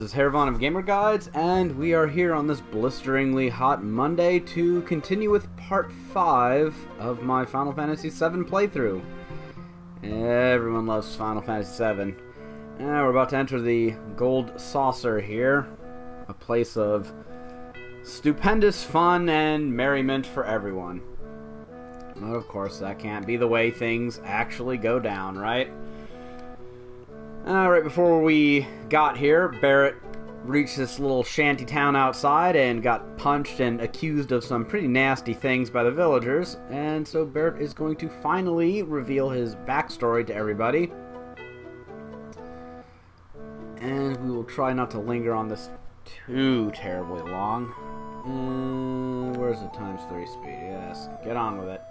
This is Haeravon of Gamer Guides, and we are here on this blisteringly hot Monday to continue with part 5 of my Final Fantasy VII playthrough. Everyone loves Final Fantasy VII. And we're about to enter the Gold Saucer here, a place of stupendous fun and merriment for everyone. But of course, that can't be the way things actually go down, right? Right before we got here, Barret reached this little shanty town outside and got punched and accused of some pretty nasty things by the villagers, and so Barret is going to finally reveal his backstory to everybody. And we will try not to linger on this too terribly long. Where's the ×3 speed? Yes, get on with it.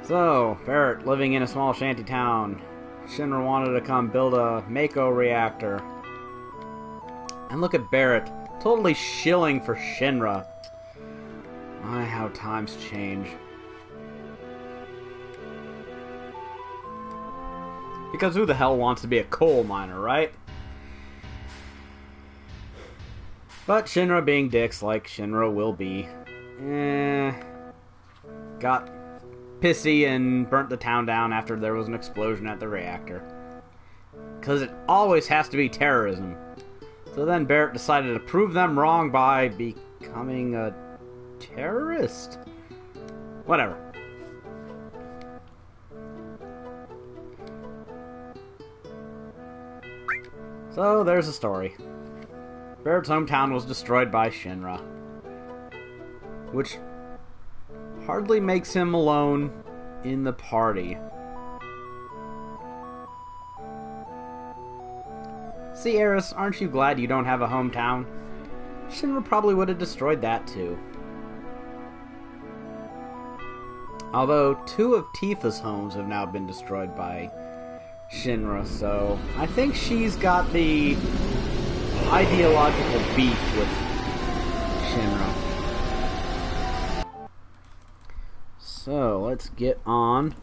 So, Barret, living in a small shanty town. Shinra wanted to come build a Mako reactor. And look at Barret, totally shilling for Shinra. My, how times change. Because who the hell wants to be a coal miner, right? But Shinra being dicks like Shinra will be, got pissy and burnt the town down after there was an explosion at the reactor. Because it always has to be terrorism. So then Barret decided to prove them wrong by becoming a terrorist? Whatever. So there's the story. Barret's hometown was destroyed by Shinra, which hardly makes him alone in the party. See, Eris, aren't you glad you don't have a hometown? Shinra probably would have destroyed that too. Although 2 of Tifa's homes have now been destroyed by Shinra, so I think she's got the ideological beef with Shinra. So, let's get on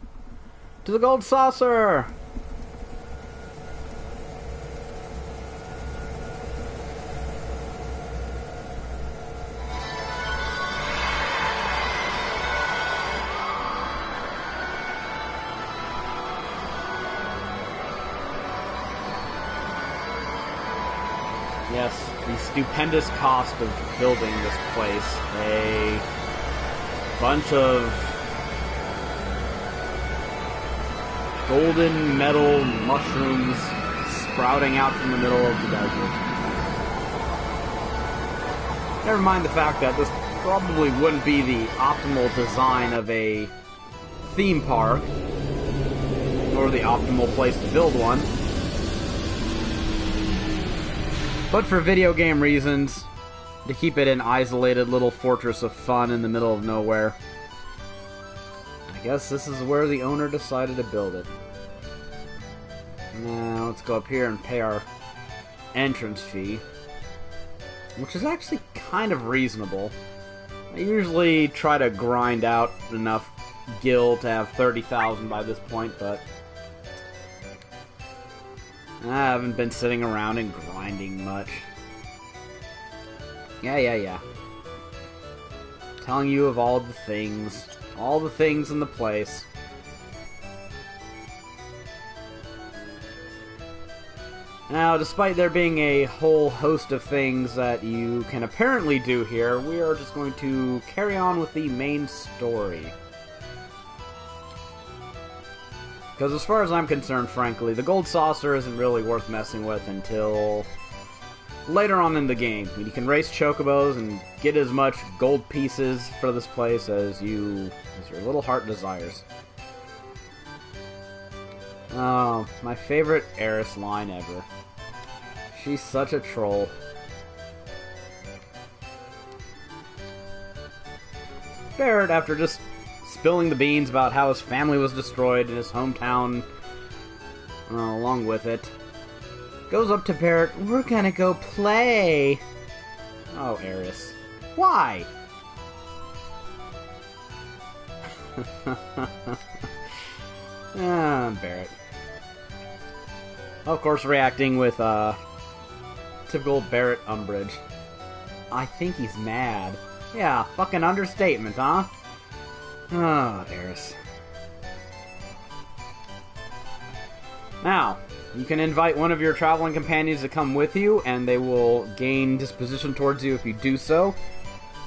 to the Gold Saucer! Yes, the stupendous cost of building this place. A bunch of golden metal mushrooms sprouting out from the middle of the desert. Never mind the fact that this probably wouldn't be the optimal design of a theme park, or the optimal place to build one. But for video game reasons, to keep it an isolated little fortress of fun in the middle of nowhere, I guess this is where the owner decided to build it. Now, let's go up here and pay our entrance fee, which is actually kind of reasonable. I usually try to grind out enough gil to have 30,000 by this point, but I haven't been sitting around and grinding much. Yeah. Telling you of all the things in the place. Now, despite there being a whole host of things that you can apparently do here, we are just going to carry on with the main story. Because as far as I'm concerned, frankly, the Gold Saucer isn't really worth messing with until later on in the game. I mean, you can race chocobos and get as much gold pieces for this place as your little heart desires. Oh, my favorite Eris line ever. She's such a troll. Barret, after just spilling the beans about how his family was destroyed in his hometown, along with it, goes up to Barret. We're gonna go play. Oh, Eris. Why? Barret. Of course, reacting with typical Barret umbrage. I think he's mad. Yeah, fucking understatement, huh? Oh, Eris. Now, you can invite one of your traveling companions to come with you, and they will gain disposition towards you if you do so.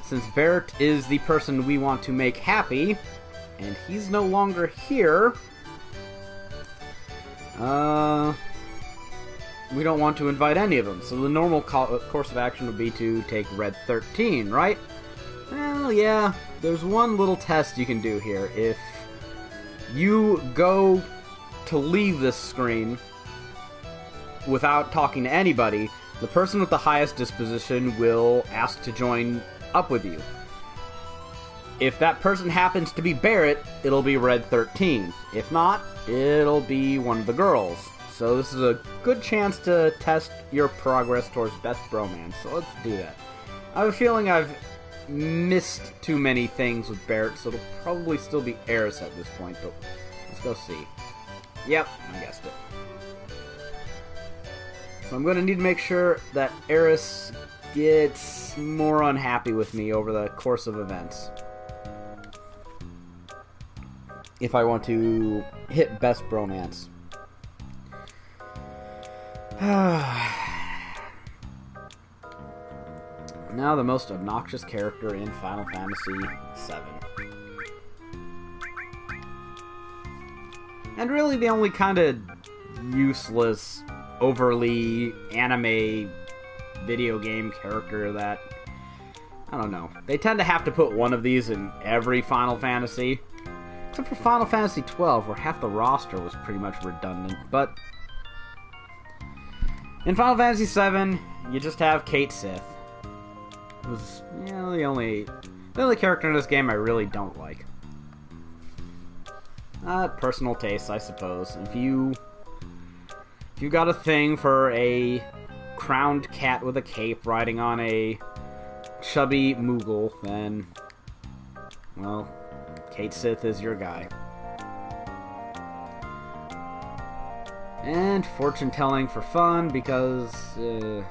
Since Barret is the person we want to make happy, and he's no longer here, we don't want to invite any of them. So the normal course of action would be to take Red 13, right? Well, yeah, there's one little test you can do here. If you go to leave this screen without talking to anybody, the person with the highest disposition will ask to join up with you. If that person happens to be Barret, it'll be Red 13. If not, it'll be one of the girls. So this is a good chance to test your progress towards best bromance. So let's do that. I have a feeling I've missed too many things with Barret, so it'll probably still be Eris at this point, but let's go see. Yep, I guessed it. So I'm going to need to make sure that Eris gets more unhappy with me over the course of events, if I want to hit best bromance. Now the most obnoxious character in Final Fantasy VII. And really the only kind of useless, overly anime video game character that... I don't know. They tend to have to put one of these in every Final Fantasy. Except for Final Fantasy XII, where half the roster was pretty much redundant. But in Final Fantasy VII, you just have Cait Sith. Who's, the only character in this game I really don't like. Personal taste, I suppose. If you got a thing for a crowned cat with a cape riding on a chubby Moogle, then, well, Cait Sith is your guy. And fortune telling for fun, because, well,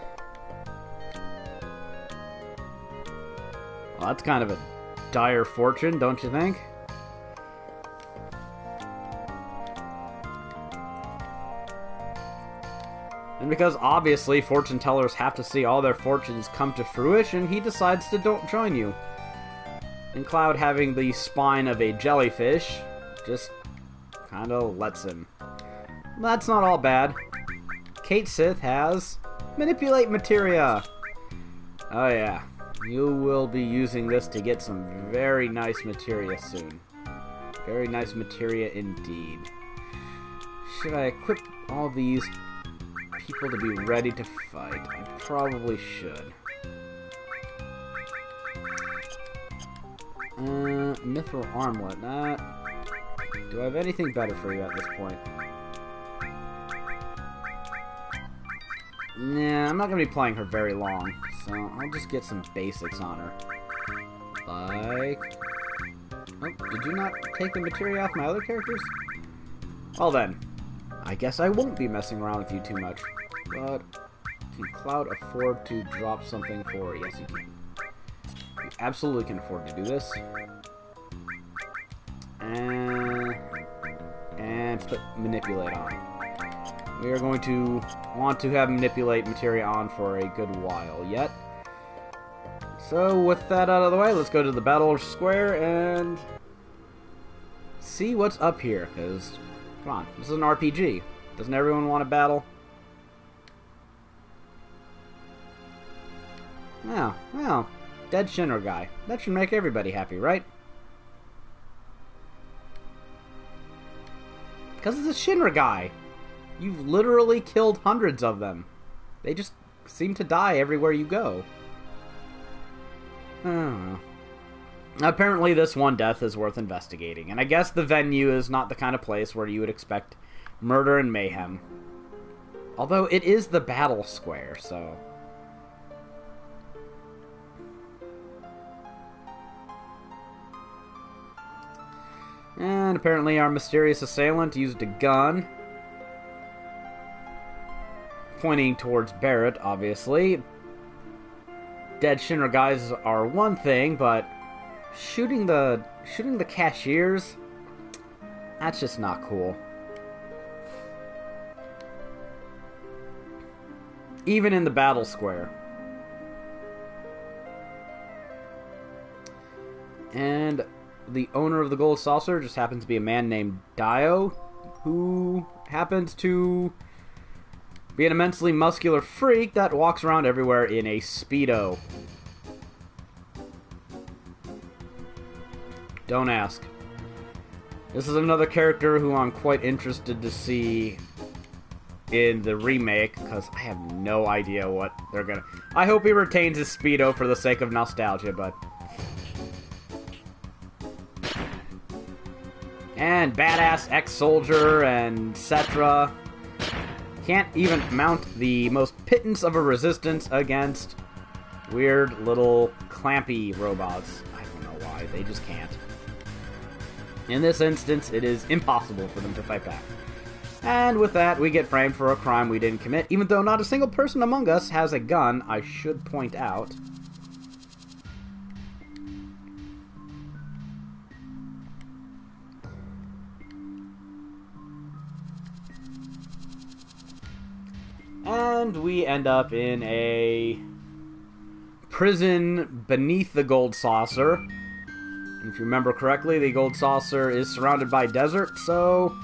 that's kind of a dire fortune, don't you think? And because obviously fortune tellers have to see all their fortunes come to fruition, he decides to don't join you. And Cloud, having the spine of a jellyfish, just kinda lets him. That's not all bad. Cait Sith has Manipulate Materia. Oh yeah, you will be using this to get some very nice materia soon. Very nice materia indeed. Should I equip all these people to be ready to fight? I probably should. Mithril Armlet. Do I have anything better for you at this point? Nah, I'm not going to be playing her very long, so I'll just get some basics on her. Like... Oh, did you not take the materia off my other characters? Well then, I guess I won't be messing around with you too much. But, can Cloud afford to drop something for... Yes, you can. You absolutely can afford to do this. And put Manipulate on. We are going to want to have Manipulate Materia on for a good while yet. So, with that out of the way, let's go to the Battle Square and see what's up here, because, come on, this is an RPG. Doesn't everyone want to battle? Well, dead Shinra guy. That should make everybody happy, right? Because it's a Shinra guy. You've literally killed hundreds of them. They just seem to die everywhere you go. I don't know. Apparently this one death is worth investigating, and I guess the venue is not the kind of place where you would expect murder and mayhem. Although it is the Battle Square, so... And apparently our mysterious assailant used a gun. pointing towards Barret, obviously. Dead Shinra guys are one thing, but shooting the cashiers, that's just not cool. Even in the battle square. And the owner of the gold saucer just happens to be a man named Dio, who happens to be an immensely muscular freak that walks around everywhere in a Speedo. Don't ask. This is another character who I'm quite interested to see in the remake, because I have no idea what they're gonna... I hope he retains his Speedo for the sake of nostalgia, but... And badass ex-soldier and etc. Can't even mount the most pittance of a resistance against weird little clampy robots. I don't know why, they just can't. In this instance, it is impossible for them to fight back. And with that, we get framed for a crime we didn't commit, even though not a single person among us has a gun, I should point out. And we end up in a prison beneath the gold saucer. And if you remember correctly, the gold saucer is surrounded by desert, so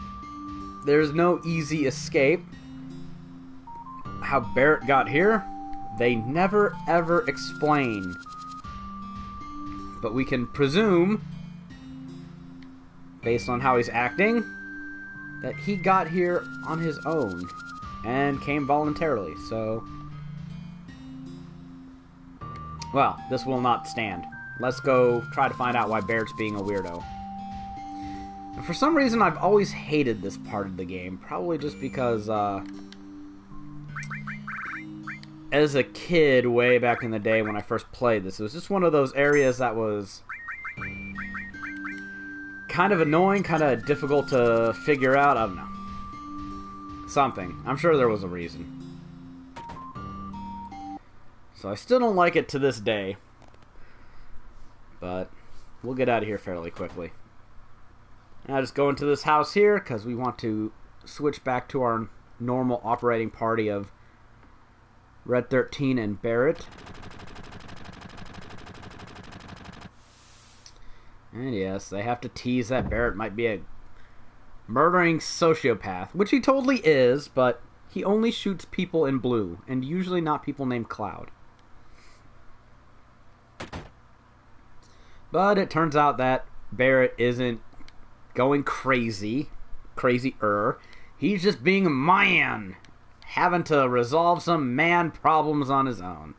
there's no easy escape. How Barret got here, they never ever explain. But we can presume, based on how he's acting, that he got here on his own and came voluntarily, so... Well, this will not stand. Let's go try to find out why Barret's being a weirdo. And for some reason, I've always hated this part of the game. Probably just because, as a kid, way back in the day when I first played this, it was just one of those areas that was kind of annoying, kind of difficult to figure out. I don't know. Something. I'm sure there was a reason. So I still don't like it to this day. But we'll get out of here fairly quickly. And I just go into this house here because we want to switch back to our normal operating party of Red 13 and Barret. And yes, they have to tease that Barret might be a murdering sociopath, which he totally is, but he only shoots people in blue, and usually not people named Cloud. But it turns out that Barret isn't going crazier. He's just being a man, having to resolve some man problems on his own.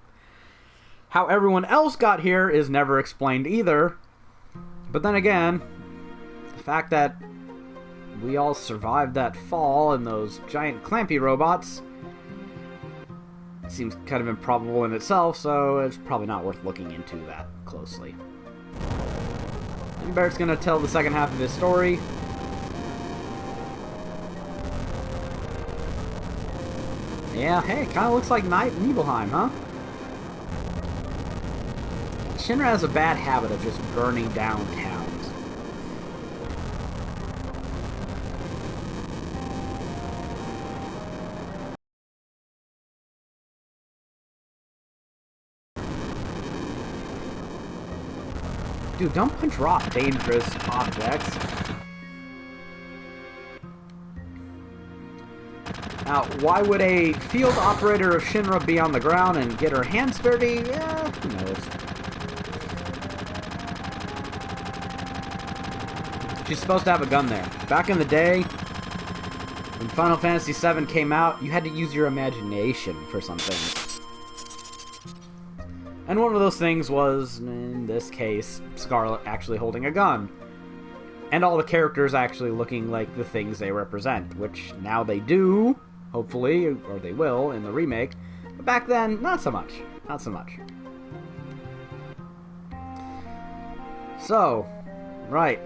How everyone else got here is never explained either. But then again, the fact that we all survived that fall in those giant clampy robots seems kind of improbable in itself, so it's probably not worth looking into that closely. And Barret's gonna tell the second half of his story. Yeah, hey, kind of looks like Night in Nibelheim, huh? Shinra has a bad habit of just burning down towns. Dude, don't punch rock, dangerous objects. Now, why would a field operator of Shinra be on the ground and get her hands dirty? Yeah, who knows. She's supposed to have a gun there. Back in the day, when Final Fantasy VII came out, you had to use your imagination for something. And one of those things was, in this case, Scarlet actually holding a gun. And all the characters actually looking like the things they represent, which now they do, hopefully, or they will, in the remake. But back then, not so much. Not so much. So, right.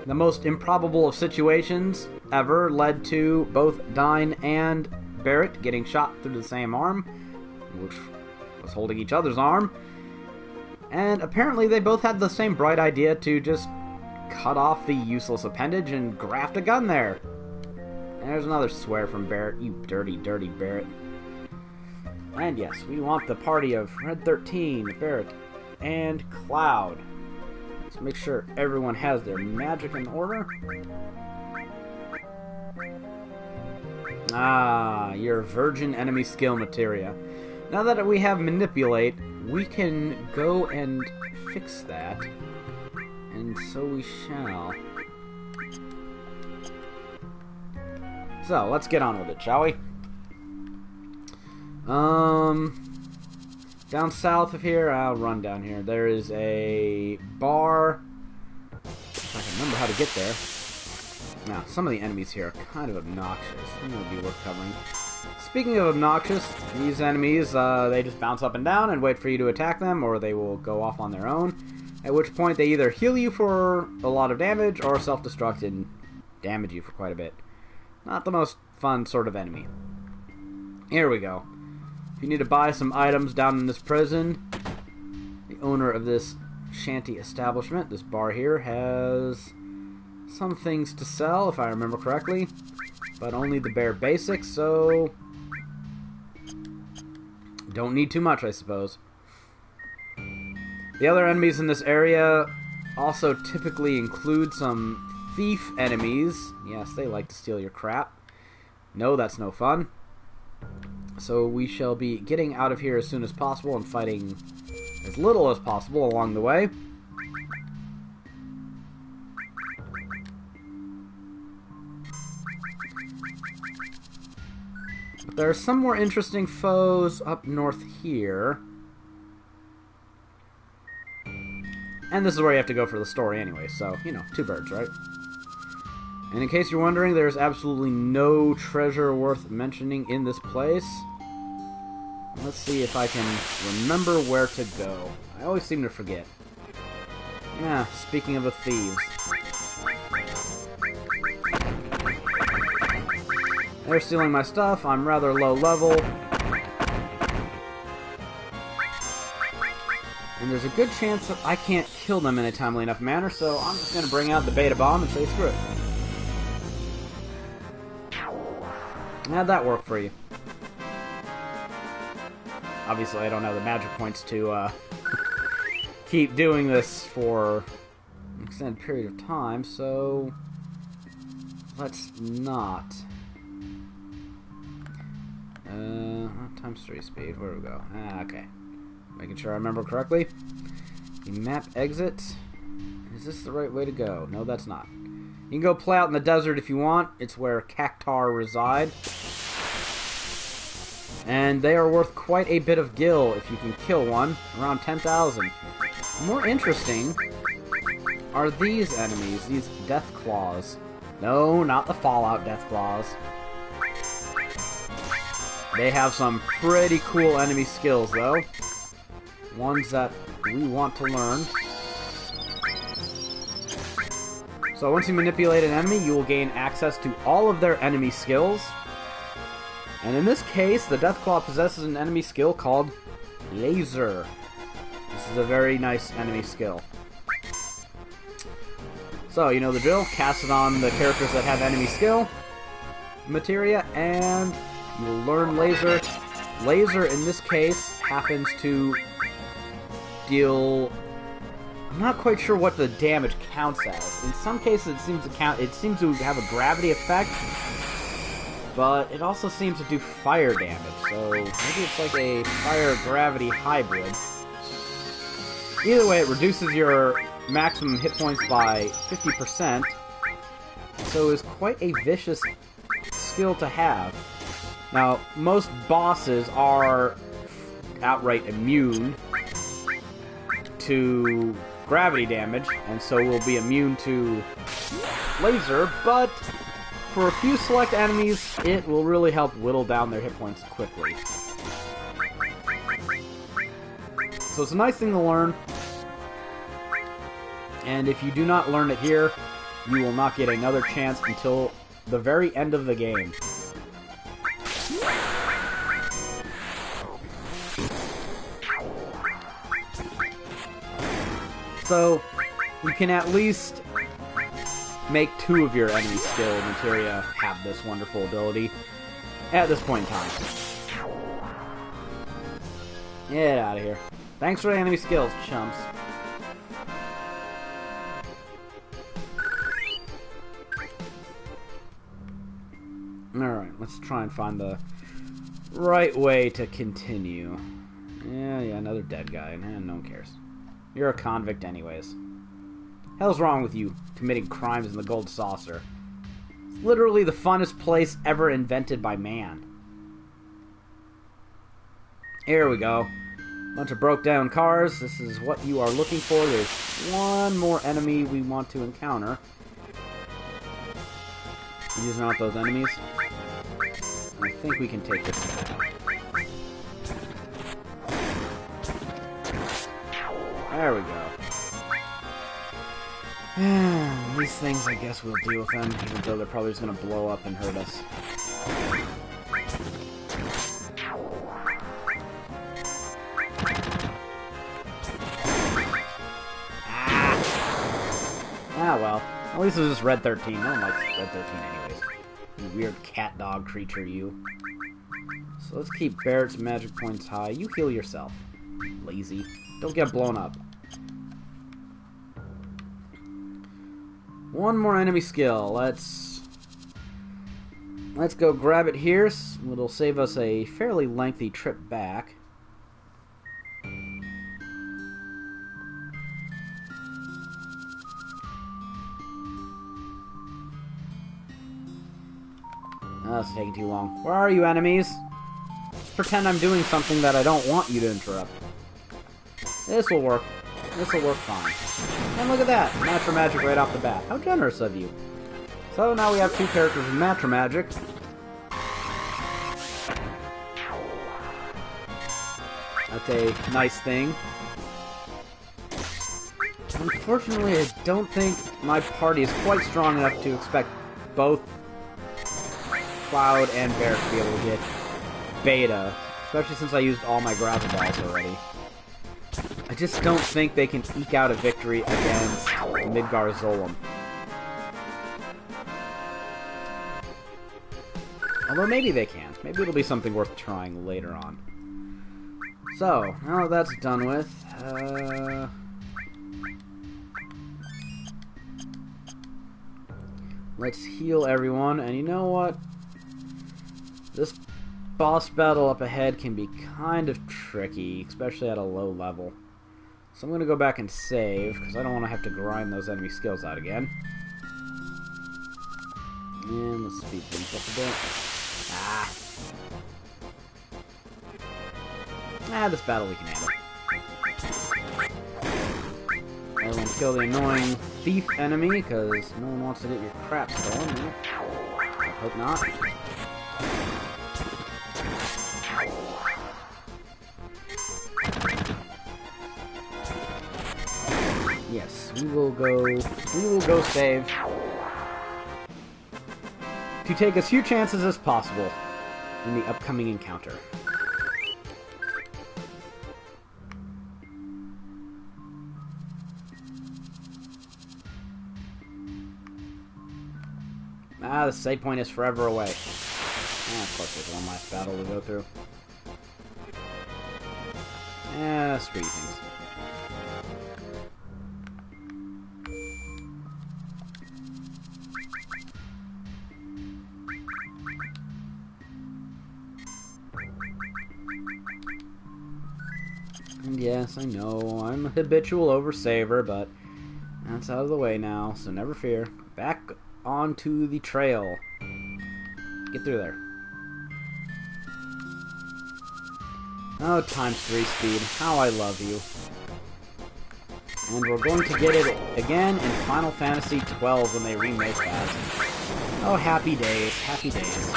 The most improbable of situations ever led to both Dyne and Barret getting shot through the same arm, which was holding each other's arm. And apparently they both had the same bright idea to just cut off the useless appendage and graft a gun there. And there's another swear from Barret. You dirty, dirty Barret. And yes, we want the party of Red 13, Barret, and Cloud. Let's make sure everyone has their magic in order. Ah, your virgin enemy skill materia. Now that we have Manipulate, we can go and fix that. And so we shall. So, let's get on with it, shall we? Down south of here, I'll run down here. There is a bar. If I can remember how to get there. Now, some of the enemies here are kind of obnoxious. I think it would be worth covering. Speaking of obnoxious, these enemies, they just bounce up and down and wait for you to attack them, or they will go off on their own. At which point they either heal you for a lot of damage, or self-destruct and damage you for quite a bit. Not the most fun sort of enemy. Here we go. If you need to buy some items down in this prison, the owner of this shanty establishment, this bar here, has some things to sell, if I remember correctly, but only the bare basics, so don't need too much, I suppose. The other enemies in this area also typically include some thief enemies. Yes, they like to steal your crap. No, that's no fun. So we shall be getting out of here as soon as possible and fighting as little as possible along the way. But there are some more interesting foes up north here. And this is where you have to go for the story anyway, so, you know, two birds, right? And in case you're wondering, there's absolutely no treasure worth mentioning in this place. Let's see if I can remember where to go. I always seem to forget. Yeah, speaking of the thieves. They're stealing my stuff. I'm rather low level. And there's a good chance that I can't kill them in a timely enough manner, so I'm just going to bring out the beta bomb and say screw it. How'd that work for you? Obviously, I don't have the magic points to keep doing this for an extended period of time, so let's not. Times 3 speed. Where do we go? Ah, okay. Making sure I remember correctly. The map exit. Is this the right way to go? No, that's not. You can go play out in the desert if you want. It's where cactuar reside. And they are worth quite a bit of gil if you can kill one. Around 10,000. More interesting are these enemies. These death claws. No, not the Fallout death claws. They have some pretty cool enemy skills, though. Ones that we want to learn. So once you manipulate an enemy, you will gain access to all of their enemy skills. And in this case, the Deathclaw possesses an enemy skill called Laser. This is a very nice enemy skill. So, you know the drill. Cast it on the characters that have enemy skill materia, and you will learn Laser. Laser, in this case, happens to deal... I'm not quite sure what the damage counts as. In some cases, it seems to have a gravity effect, but it also seems to do fire damage. So maybe it's like a fire-gravity hybrid. Either way, it reduces your maximum hit points by 50%. So it's quite a vicious skill to have. Now, most bosses are outright immune to gravity damage, and so will be immune to laser, but for a few select enemies, it will really help whittle down their hit points quickly. So it's a nice thing to learn, and if you do not learn it here, you will not get another chance until the very end of the game. So, you can at least make 2 of your enemy skill materia have this wonderful ability at this point in time. Get out of here. Thanks for the enemy skills, chumps. Alright, let's try and find the right way to continue. Yeah, another dead guy. No one cares. You're a convict anyways. Hell's wrong with you, committing crimes in the gold saucer. It's literally the funnest place ever invented by man. Here we go. Bunch of broke down cars. This is what you are looking for. There's one more enemy we want to encounter. Using out those enemies. I think we can take this guy out. There we go. These things, I guess we'll deal with them, even though they're probably just going to blow up and hurt us. Ah, well. At least it was just Red 13. No one likes Red 13 anyways. You weird cat dog creature, you. So let's keep Barret's magic points high. You heal yourself. Lazy. Don't get blown up. One more enemy skill. Let's go grab it here. It'll save us a fairly lengthy trip back. Oh, it's taking too long. Where are you, enemies? Let's pretend I'm doing something that I don't want you to interrupt. This will work. This will work fine. And look at that! Natural magic right off the bat. How generous of you. So now we have 2 characters with natural magic. That's a nice thing. Unfortunately, I don't think my party is quite strong enough to expect both Cloud and Barret to be able to get beta. Especially since I used all my gravel balls already. I just don't think they can eke out a victory against Midgar Zolom. Although maybe they can. Maybe it'll be something worth trying later on. So, now that's done with, let's heal everyone, and you know what? This boss battle up ahead can be kind of tricky, especially at a low level. So I'm going to go back and save, because I don't want to have to grind those enemy skills out again. And let's speed things up a bit. This battle we can handle. Everyone kill the annoying thief enemy, because no one wants to get your crap stolen. I hope not. Yes, we will go save. To take as few chances as possible in the upcoming encounter. The save point is forever away. Of course there's one last battle to go through. Screw you things. And yes, I know, I'm a habitual oversaver, but that's out of the way now, so never fear. Back onto the trail. Get through there. Oh, ×3 speed. How I love you. And we're going to get it again in Final Fantasy XII when they remake that. Oh, happy days. Happy days.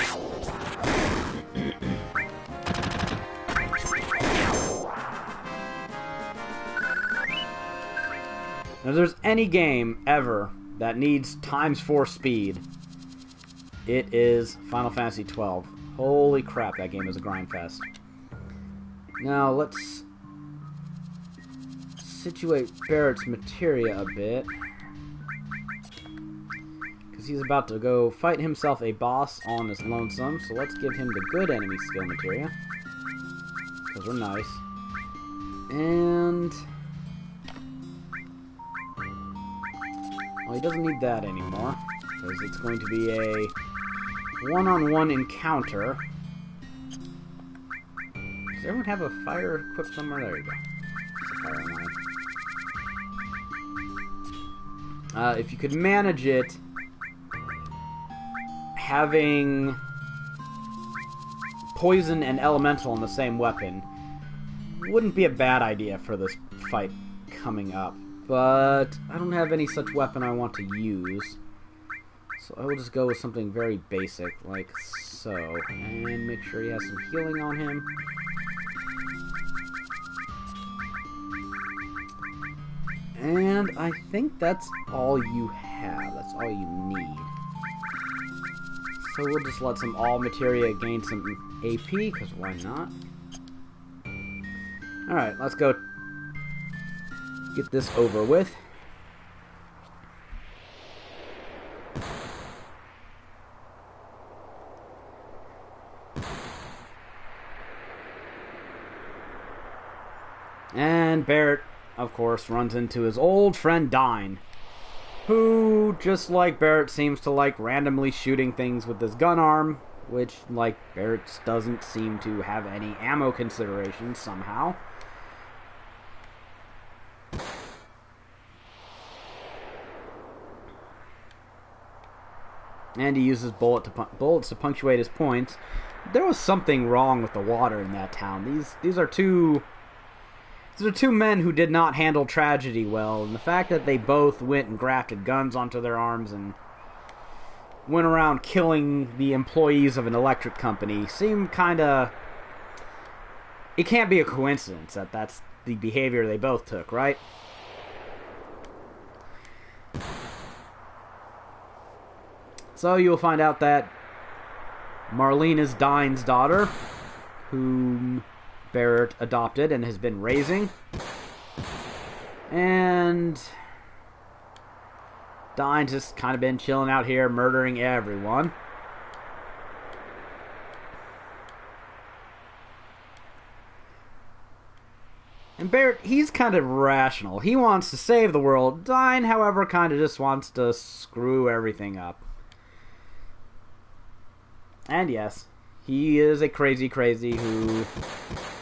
If there's any game ever that needs ×4 speed, it is Final Fantasy XII. Holy crap, that game is a grind fest. Now, let's situate Barret's materia a bit. Because he's about to go fight himself a boss on his lonesome, so let's give him the good enemy skill materia. Because we're nice. And... well, he doesn't need that anymore, because it's going to be a one-on-one encounter. Does everyone have a fire equipped somewhere? There you go. It's a fire line. If you could manage it, having poison and elemental in the same weapon wouldn't be a bad idea for this fight coming up. But I don't have any such weapon I want to use. So I will just go with something very basic, like so. And make sure he has some healing on him. And I think that's all you have. That's all you need. So we'll just let some all materia gain some AP, because why not? Alright, let's go get this over with. And Barret, of course, runs into his old friend Dine, who, just like Barret, seems to like randomly shooting things with his gun arm, which, like Barret, doesn't seem to have any ammo considerations somehow. And he uses bullets to punctuate his points. There was something wrong with the water in that town. These are two men who did not handle tragedy well, and the fact that they both went and grafted guns onto their arms and went around killing the employees of an electric company seemed kinda... it can't be a coincidence that that's the behavior they both took, right? So you'll find out that Marlene is Dine's daughter, whom Barret adopted and has been raising. And Dine's just kind of been chilling out here, murdering everyone. And Barret, he's kind of rational. He wants to save the world. Dine, however, kind of just wants to screw everything up. And yes, he is a crazy who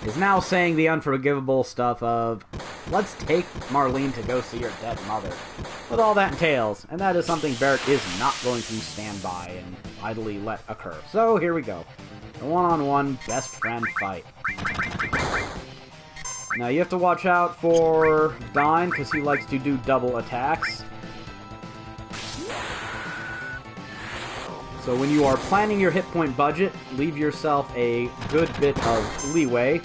is now saying the unforgivable stuff of, let's take Marlene to go see her dead mother. With all that entails, and that is something Barret is not going to stand by and idly let occur. So here we go. The one-on-one best friend fight. Now you have to watch out for Dine, because he likes to do double attacks. So when you are planning your hit point budget, leave yourself a good bit of leeway.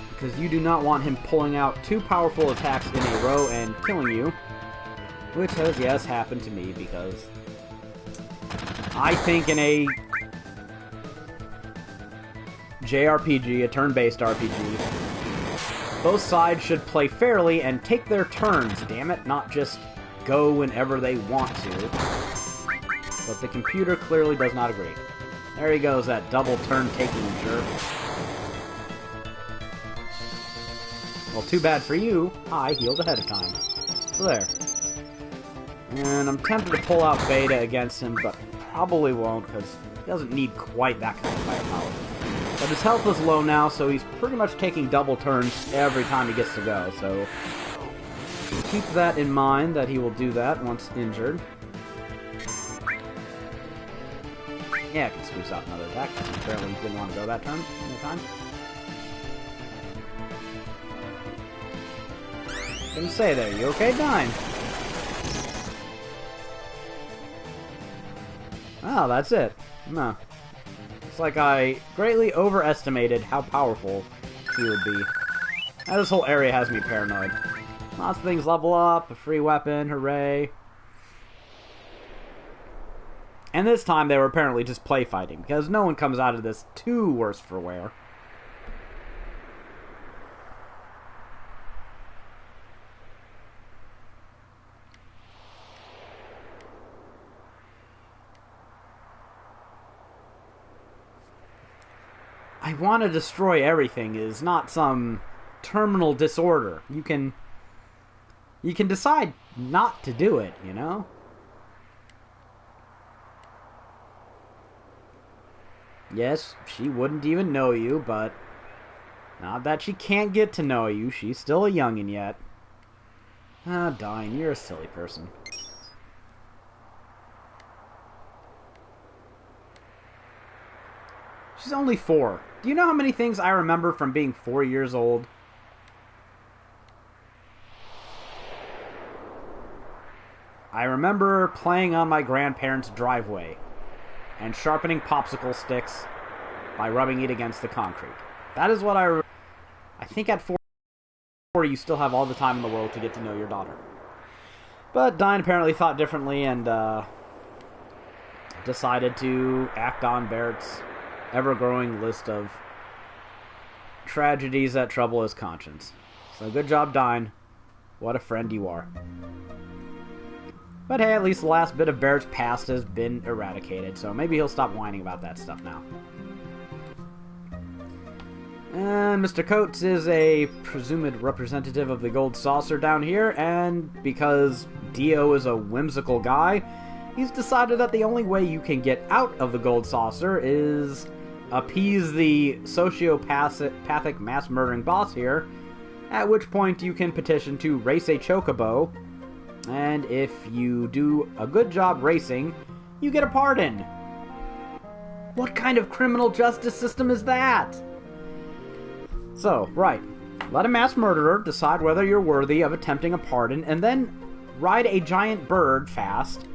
Because you do not want him pulling out two powerful attacks in a row and killing you. Which has, yes, happened to me, because I think in a JRPG, a turn-based RPG, both sides should play fairly and take their turns, damn it, not just go whenever they want to. But the computer clearly does not agree. There he goes, that double turn-taking jerk. Well, too bad for you, I healed ahead of time. So there. And I'm tempted to pull out Beta against him, but probably won't, because he doesn't need quite that kind of firepower. But his health is low now, so he's pretty much taking double turns every time he gets to go, so keep that in mind, that he will do that once injured. Yeah, I can squeeze out another attack. Apparently he didn't want to go that turn in the time. Didn't say there, you okay, Dine? Oh, that's it. No. It's like I greatly overestimated how powerful he would be. Now, this whole area has me paranoid. Lots of things level up, a free weapon, hooray. And this time they were apparently just play fighting, because no one comes out of this too worse for wear. I want to destroy everything is not some terminal disorder. You can decide not to do it, you know? Yes, she wouldn't even know you, but not that she can't get to know you. She's still a youngin' yet. Ah, Dine, you're a silly person. She's only 4. Do you know how many things I remember from being 4 years old? I remember playing on my grandparents' driveway and sharpening popsicle sticks by rubbing it against the concrete. That is what I remember. I think at 4 you still have all the time in the world to get to know your daughter. But Dine apparently thought differently and decided to act on Barret's ever-growing list of tragedies that trouble his conscience. So good job, Dine. What a friend you are. But hey, at least the last bit of Barret's past has been eradicated, so maybe he'll stop whining about that stuff now. And Mr. Coates is a presumed representative of the Gold Saucer down here, and because Dio is a whimsical guy, he's decided that the only way you can get out of the Gold Saucer is appease the sociopathic mass-murdering boss here, at which point you can petition to race a chocobo, and if you do a good job racing, you get a pardon. What kind of criminal justice system is that? So, right, let a mass murderer decide whether you're worthy of attempting a pardon, and then ride a giant bird fast,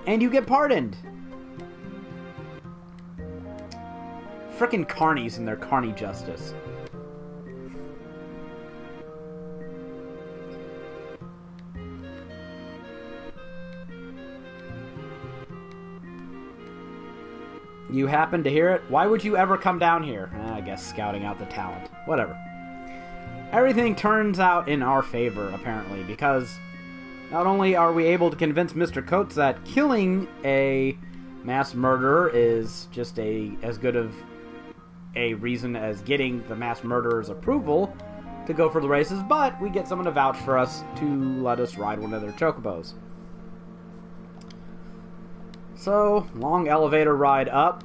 and you get pardoned. Frickin' carnies and their carny justice. You happen to hear it? Why would you ever come down here? I guess scouting out the talent. Whatever. Everything turns out in our favor, apparently, because not only are we able to convince Mr. Coates that killing a mass murderer is just as good of a reason as getting the mass murderer's approval to go for the races, but we get someone to vouch for us to let us ride one of their chocobos. So, long elevator ride up,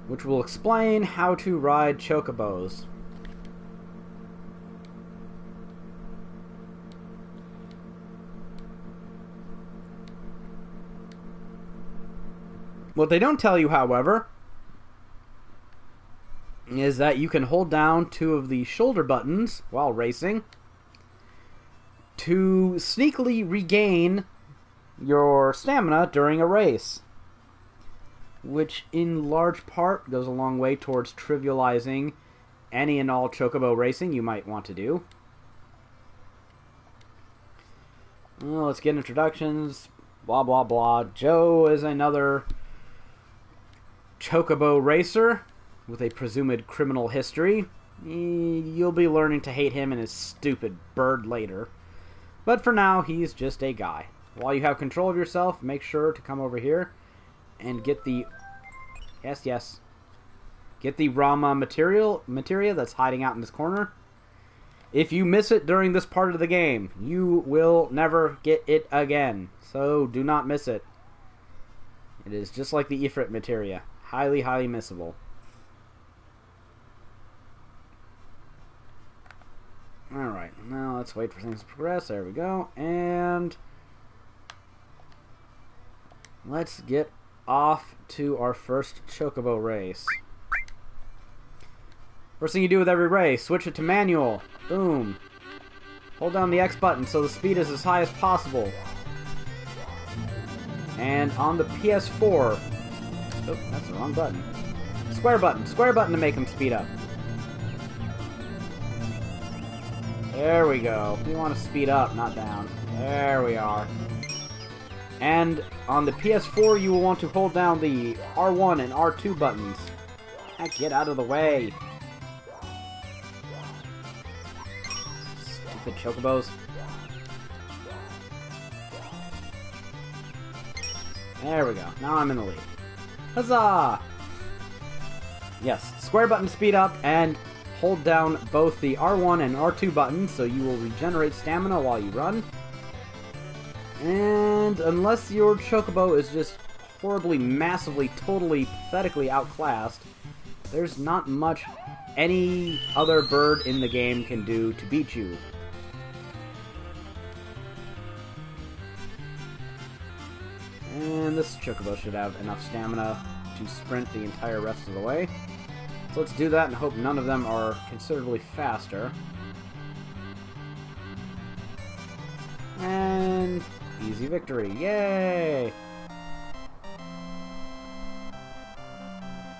which will explain how to ride chocobos. What they don't tell you, however, is that you can hold down 2 of the shoulder buttons while racing to sneakily regain your stamina during a race, which in large part goes a long way towards trivializing any and all chocobo racing you might want to do. Well, let's get introductions. Blah, blah, blah. Joe is another chocobo racer with a presumed criminal history. You'll be learning to hate him and his stupid bird later. But for now, he's just a guy. While you have control of yourself, make sure to come over here and get the... Yes. Get the Rama materia that's hiding out in this corner. If you miss it during this part of the game, you will never get it again. So do not miss it. It is just like the Ifrit materia. Highly, highly missable. Alright, now let's wait for things to progress. There we go. And let's get off to our first chocobo race. First thing you do with every race, switch it to manual. Boom. Hold down the X button so the speed is as high as possible. And on the PS4... Oh, that's the wrong button. Square button. Square button to make them speed up. There we go. We want to speed up, not down. There we are. And on the PS4, you will want to hold down the R1 and R2 buttons. Get out of the way. Stupid chocobos. There we go. Now I'm in the lead. Huzzah! Yes, square button speed up and hold down both the R1 and R2 buttons so you will regenerate stamina while you run. And unless your chocobo is just horribly, massively, totally, pathetically outclassed, there's not much any other bird in the game can do to beat you. And this chocobo should have enough stamina to sprint the entire rest of the way. So let's do that and hope none of them are considerably faster. And easy victory. Yay!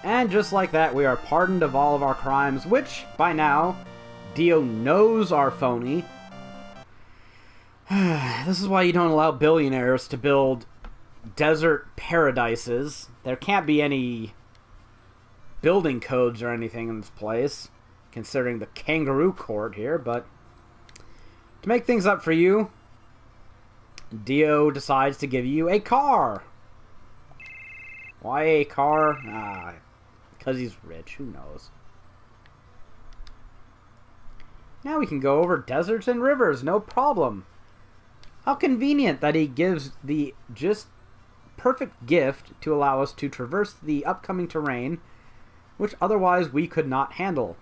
And just like that, we are pardoned of all of our crimes, which, by now, Dio knows are phony. This is why you don't allow billionaires to build desert paradises. There can't be any building codes or anything in this place, considering the kangaroo court here, but to make things up for you, Dio decides to give you a car. Why a car? Because he's rich. Who knows? Now we can go over deserts and rivers, no problem. How convenient that he gives the just perfect gift to allow us to traverse the upcoming terrain, which otherwise we could not handle.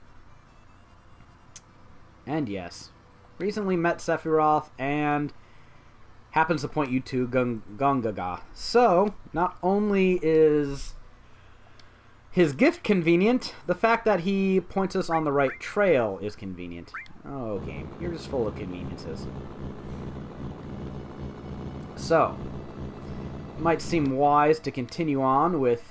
And yes, recently met Sephiroth and happens to point you to Gongaga. So, not only is his gift convenient, the fact that he points us on the right trail is convenient. Oh, game, you're just full of conveniences. So, it might seem wise to continue on with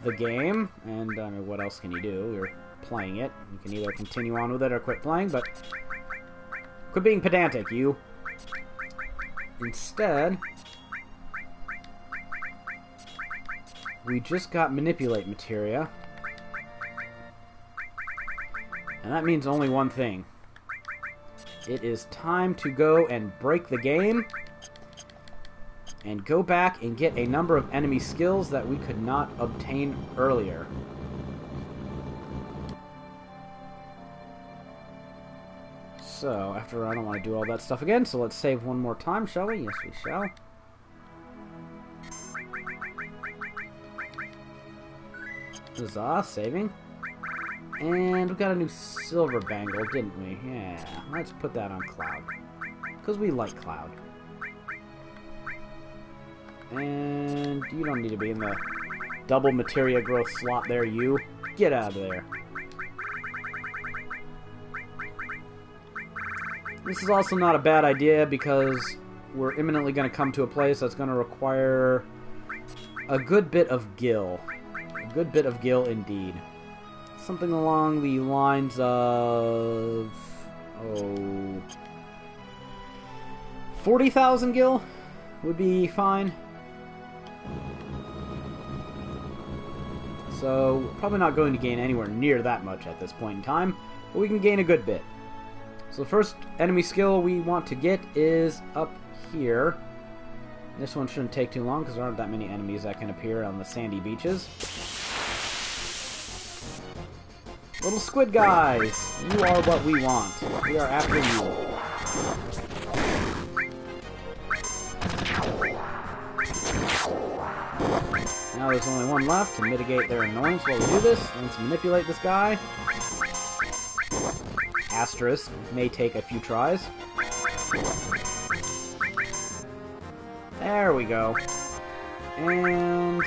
the game, and I mean, what else can you do? You're playing it. You can either continue on with it or quit playing, but quit being pedantic, you. Instead, we just got manipulate materia, and that means only one thing. It is time to go and break the game and go back and get a number of enemy skills that we could not obtain earlier. So, after I don't want to do all that stuff again, so let's save one more time, shall we? Yes, we shall. Huzzah, saving. And we got a new silver bangle, didn't we? Yeah, let's put that on Cloud. Because we like Cloud. And you don't need to be in the double materia growth slot there, you. Get out of there. This is also not a bad idea because we're imminently going to come to a place that's going to require a good bit of gil. A good bit of gil indeed. Something along the lines of... 40,000 gil would be fine. So, probably not going to gain anywhere near that much at this point in time, but we can gain a good bit. So the first enemy skill we want to get is up here. This one shouldn't take too long because there aren't that many enemies that can appear on the sandy beaches. Little squid guys, you are what we want. We are after you. Now there's only one left to mitigate their annoyance while we do this. Let's manipulate this guy. Asterisk may take a few tries. There we go. And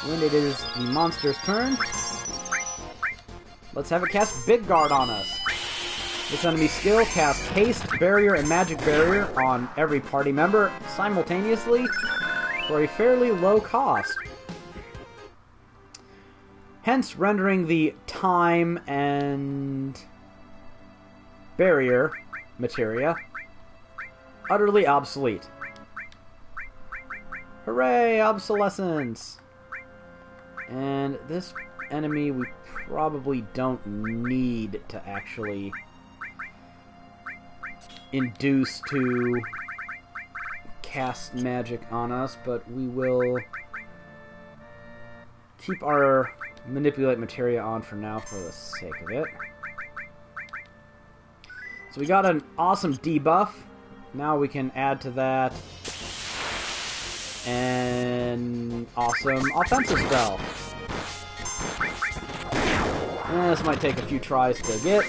when it is the monster's turn, let's have it cast Big Guard on us. This enemy skill casts Haste, Barrier, and Magic Barrier on every party member simultaneously for a fairly low cost. Hence rendering the time and barrier materia utterly obsolete. Hooray, obsolescence! And this enemy we probably don't need to actually induce to cast magic on us, but we will keep our manipulate materia on for now for the sake of it. So we got an awesome debuff. Now we can add to that an awesome offensive spell. This might take a few tries to get.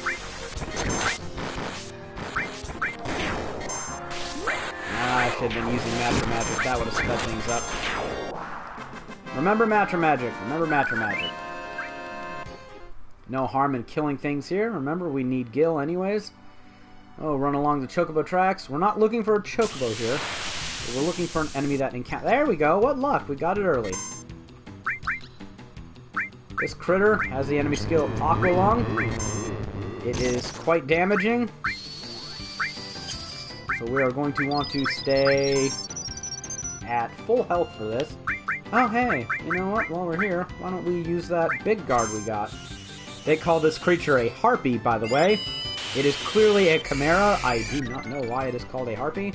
I should have been using Matra Magic. That would have sped things up. Remember Matra Magic. Remember Matra Magic. No harm in killing things here. Remember, we need Gil anyways. Oh, run along the Chocobo tracks. We're not looking for a Chocobo here. We're looking for an enemy that encounter. There we go. What luck. We got it early. This critter has the enemy skill Aqualung. It is quite damaging. So we are going to want to stay at full health for this. Oh, hey, you know what? While we're here, why don't we use that big guard we got? They call this creature a harpy, by the way. It is clearly a chimera. I do not know why it is called a harpy.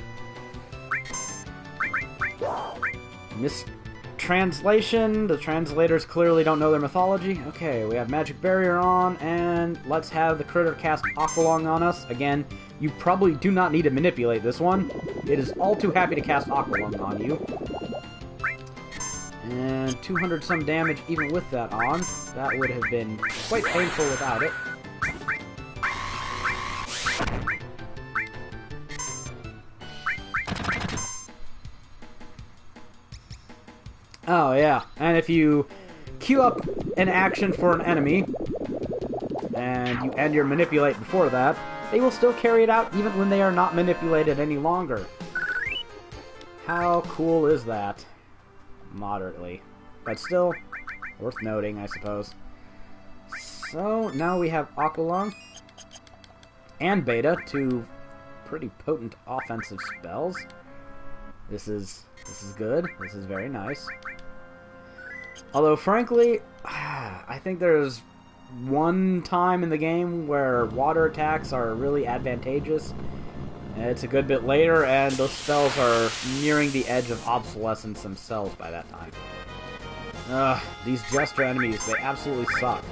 Mistranslation. The translators clearly don't know their mythology. Okay, we have magic barrier on, and let's have the critter cast Aqualung on us. Again, you probably do not need to manipulate this one. It is all too happy to cast Aqualung on you. And 200 some damage even with that on. That would have been quite painful without it. Oh yeah, and if you queue up an action for an enemy, and you end your manipulate before that, they will still carry it out even when they are not manipulated any longer. How cool is that? Moderately. But still, worth noting, I suppose. So, now we have Aqualung and Beta, two pretty potent offensive spells. This is good. This is very nice. Although, frankly, I think there's one time in the game where water attacks are really advantageous. It's a good bit later, and those spells are nearing the edge of obsolescence themselves by that time. These Jester enemies, they absolutely suck.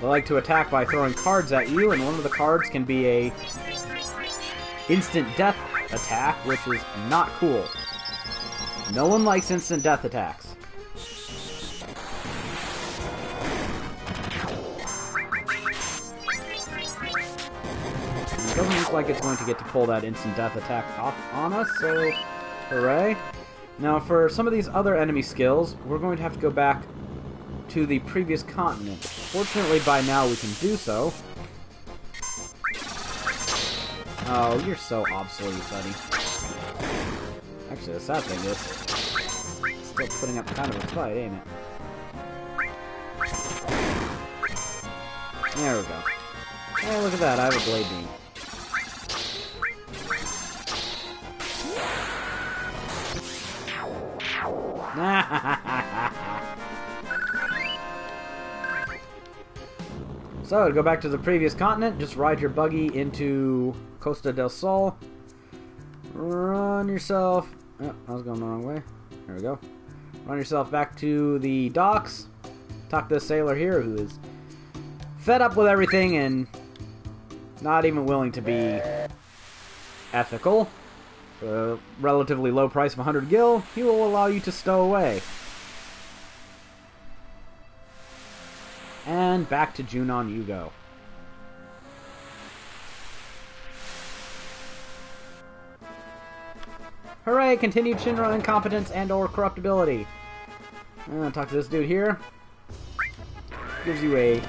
They like to attack by throwing cards at you, and one of the cards can be a instant death attack, which is not cool. No one likes instant death attacks. It doesn't look like it's going to get to pull that instant death attack off on us, so hooray. Now for some of these other enemy skills, we're going to have to go back to the previous continent. Fortunately by now we can do so. Oh, you're so obsolete, buddy. Actually, the sad thing is, it's still putting up kind of a fight, ain't it? There we go. Hey, look at that, I have a blade beam. So, to go back to the previous continent, just ride your buggy into Costa del Sol. Run yourself... Oh, I was going the wrong way. There we go. Run yourself back to the docks. Talk to this sailor here who is fed up with everything and not even willing to be ethical. For a relatively low price of 100 gil, he will allow you to stow away. And back to Junon you go. Hooray! Continued Shinra incompetence and or corruptibility. Talk to this dude here. Gives you a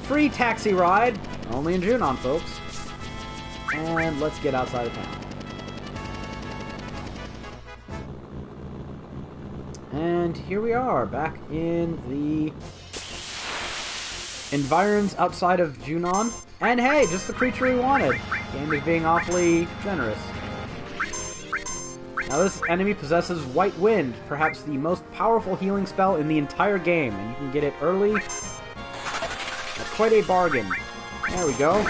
free taxi ride. Only in Junon, folks. And let's get outside of town. And here we are, back in the environs outside of Junon. And hey, just the creature we wanted. Game is being awfully generous. Now this enemy possesses White Wind, perhaps the most powerful healing spell in the entire game, and you can get it early at quite a bargain. There we go.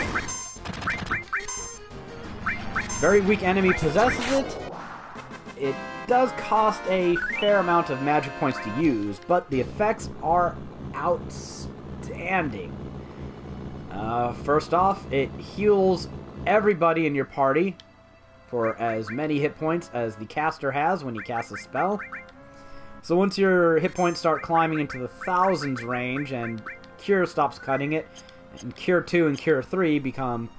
Very weak enemy possesses it. It does cost a fair amount of magic points to use, but the effects are outstanding. First off, it heals everybody in your party for as many hit points as the caster has when he casts a spell. So once your hit points start climbing into the thousands range and Cure stops cutting it, and Cure 2 and Cure 3 become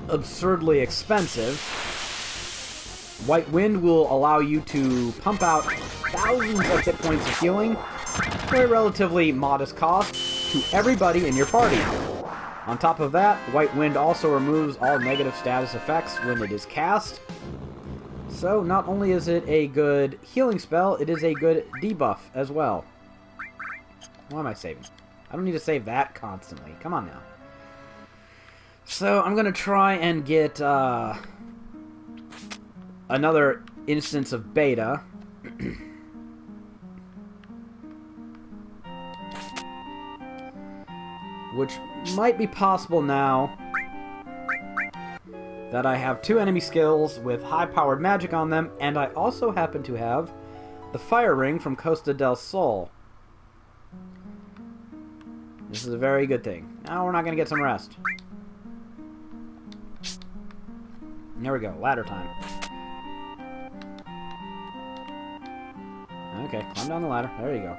absurdly expensive, White Wind will allow you to pump out thousands of hit points of healing for a relatively modest cost to everybody in your party. On top of that, White Wind also removes all negative status effects when it is cast. So not only is it a good healing spell, it is a good debuff as well. Why am I saving? I don't need to save that constantly. Come on now. So I'm going to try and get another instance of beta. Which might be possible now that I have 2 enemy skills with high-powered magic on them, and I also happen to have the Fire Ring from Costa del Sol. This is a very good thing. Now we're not going to get some rest. There we go, ladder time. Okay, climb down the ladder. There you go.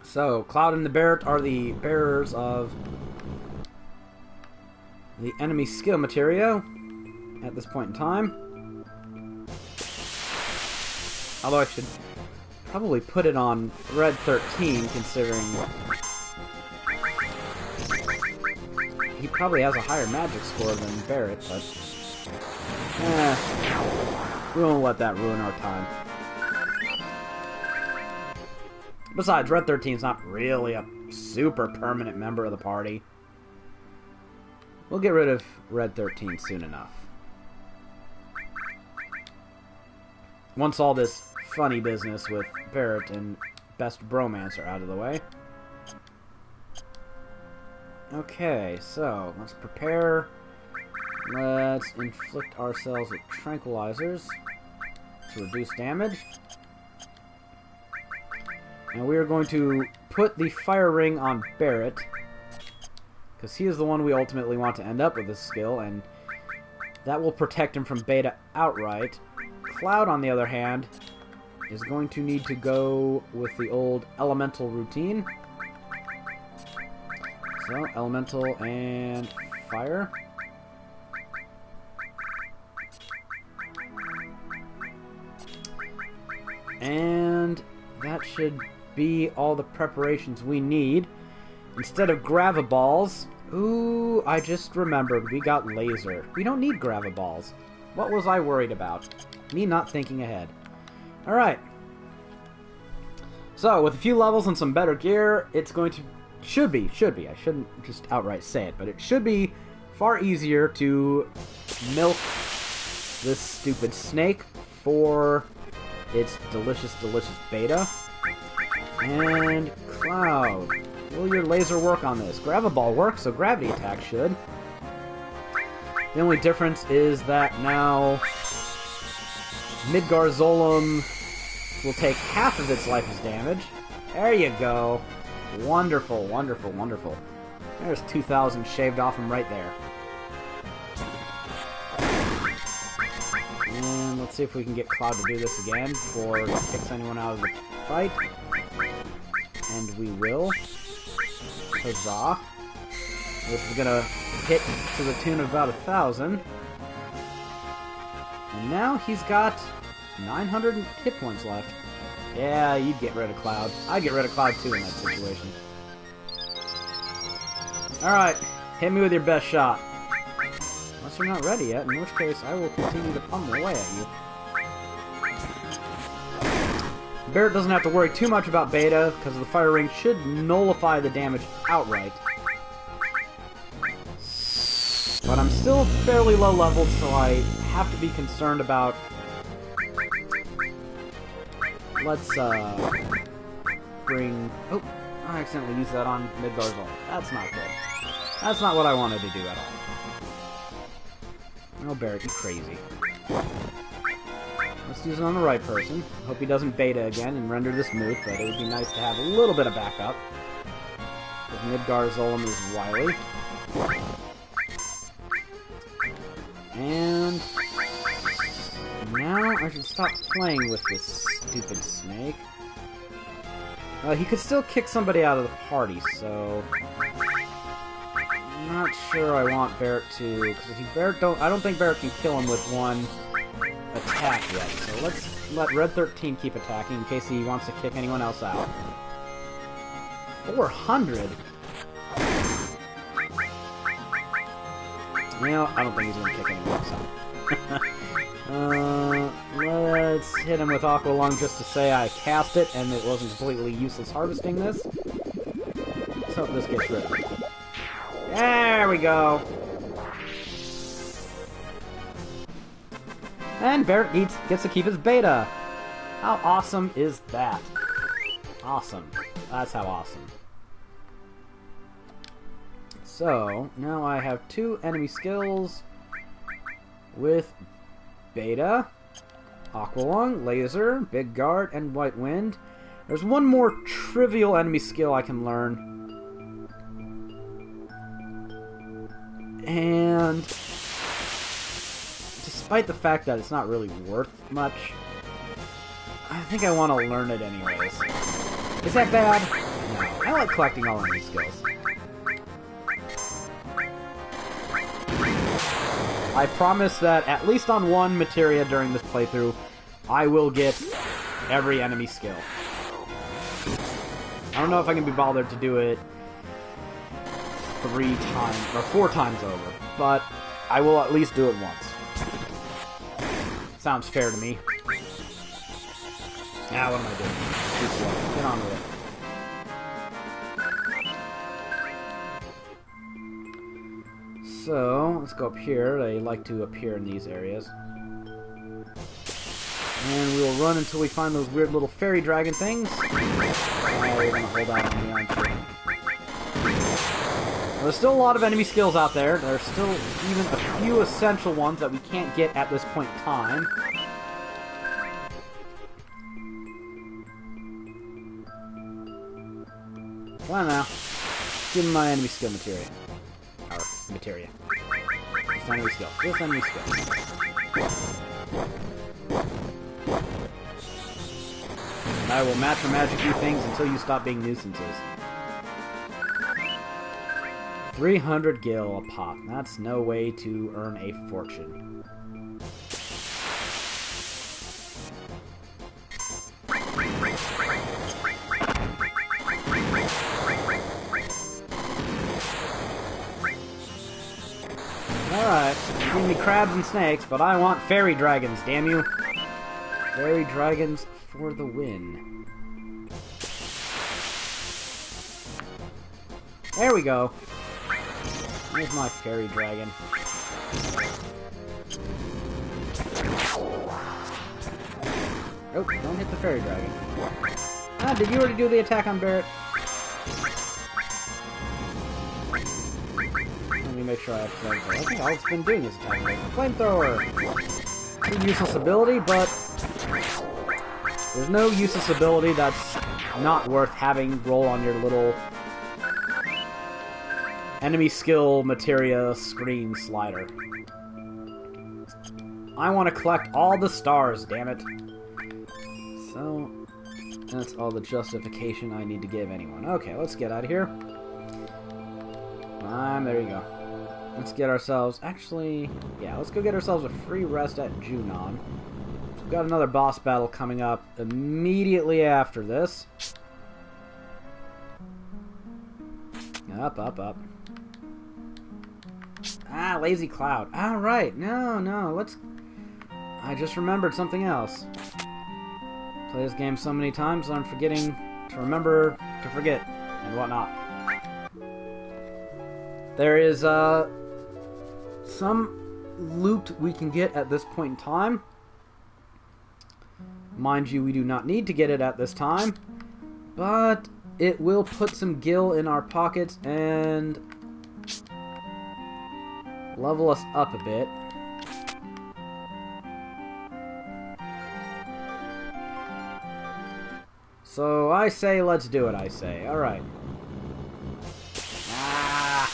So, Cloud and the Barret are the bearers of the enemy skill materia at this point in time. Although I should probably put it on Red 13, considering he probably has a higher magic score than Barret, but we won't let that ruin our time. Besides, Red 13's not really a super permanent member of the party. We'll get rid of Red 13 soon enough. Once all this funny business with Barret and Best Bromance are out of the way. Okay, so let's prepare. Let's inflict ourselves with tranquilizers to reduce damage. And we are going to put the Fire Ring on Barret, because he is the one we ultimately want to end up with this skill, and that will protect him from beta outright. Cloud, on the other hand, is going to need to go with the old elemental routine. So, elemental and fire. And that should be all the preparations we need. Instead of Gravaballs, ooh, I just remembered, we got laser. We don't need Gravaballs. What was I worried about? Me not thinking ahead. Alright. So, with a few levels and some better gear, it's going to... Should be, I shouldn't just outright say it, but it should be far easier to milk this stupid snake for its delicious, delicious beta. And Cloud, will your laser work on this? Gravaball works, so gravity attack should. The only difference is that now Midgarzolum will take half of its life as damage. There you go. Wonderful, wonderful, wonderful. There's 2,000 shaved off him right there. And let's see if we can get Cloud to do this again before it kicks anyone out of the fight. And we will. Huzzah. This is gonna hit to the tune of about 1,000. And now he's got 900 hit points left. Yeah, you'd get rid of Cloud. I'd get rid of Cloud too in that situation. Alright, hit me with your best shot. Unless you're not ready yet, in which case I will continue to pummel away at you. Barret doesn't have to worry too much about beta, because the fire ring should nullify the damage outright. But I'm still fairly low leveled, so I have to be concerned about... Let's, bring... Oh, I accidentally used that on Midgar's ult. That's not good. That's not what I wanted to do at all. Oh, Barret, you crazy. Let's use it on the right person. Hope he doesn't beta again and render this moot, but it would be nice to have a little bit of backup. Because Midgar's Golem is wily. And... now I should stop playing with this stupid snake. He could still kick somebody out of the party, so... I'm not sure I want Barret to... because if I don't think Barret can kill him with one attack yet. So let's let Red 13 keep attacking in case he wants to kick anyone else out. 400? You know, I don't think he's going to kick anyone else out. Let's hit him with Aqua Lung just to say I cast it and it wasn't completely useless harvesting this. Let's hope this gets rid of it. There we go. And Barret gets to keep his beta. How awesome is that? Awesome. That's how awesome. So, now I have 2 enemy skills with beta, Aqua Lung, Laser, Big Guard, and White Wind. There's one more trivial enemy skill I can learn. And despite the fact that it's not really worth much, I think I want to learn it anyways. Is that bad? No. I like collecting all enemy skills. I promise that at least on one materia during this playthrough, I will get every enemy skill. I don't know if I can be bothered to do it 3 times, or 4 times over, but I will at least do it once. Sounds fair to me. Now, what am I doing? Too slow. Get on with it. So, let's go up here. They like to appear in these areas. And we'll run until we find those weird little fairy dragon things. We're going to hold out on the iron tree. There's still a lot of enemy skills out there. There's still even a few essential ones that we can't get at this point in time. Come on now. Give me my enemy skill materia. Or materia. This enemy skill. This enemy skill. And I will match or magic you things until you stop being nuisances. 300 gil a pop. That's no way to earn a fortune. Alright, give me crabs and snakes, but I want fairy dragons, damn you. Fairy dragons for the win. There we go. Here's my fairy dragon. Oh, don't hit the fairy dragon. Ah, did you already do the attack on Barret? Let me make sure I have flamethrower. I think all it's been doing is attacking me. Flamethrower! It's a useless ability, but there's no useless ability that's not worth having roll on your little enemy skill materia screen slider. I want to collect all the stars, damn it. So, that's all the justification I need to give anyone. Okay, let's get out of here. There you go. Let's get ourselves... actually, yeah, let's go get ourselves a free rest at Junon. We've got another boss battle coming up immediately after this. Up, up, up. Ah, Lazy Cloud. Alright, no, let's... I just remembered something else. Play this game so many times I'm forgetting to remember to forget and whatnot. There is some loot we can get at this point in time. Mind you, we do not need to get it at this time, but it will put some gil in our pockets and level us up a bit. So I say let's do it, I say. Alright. Ah!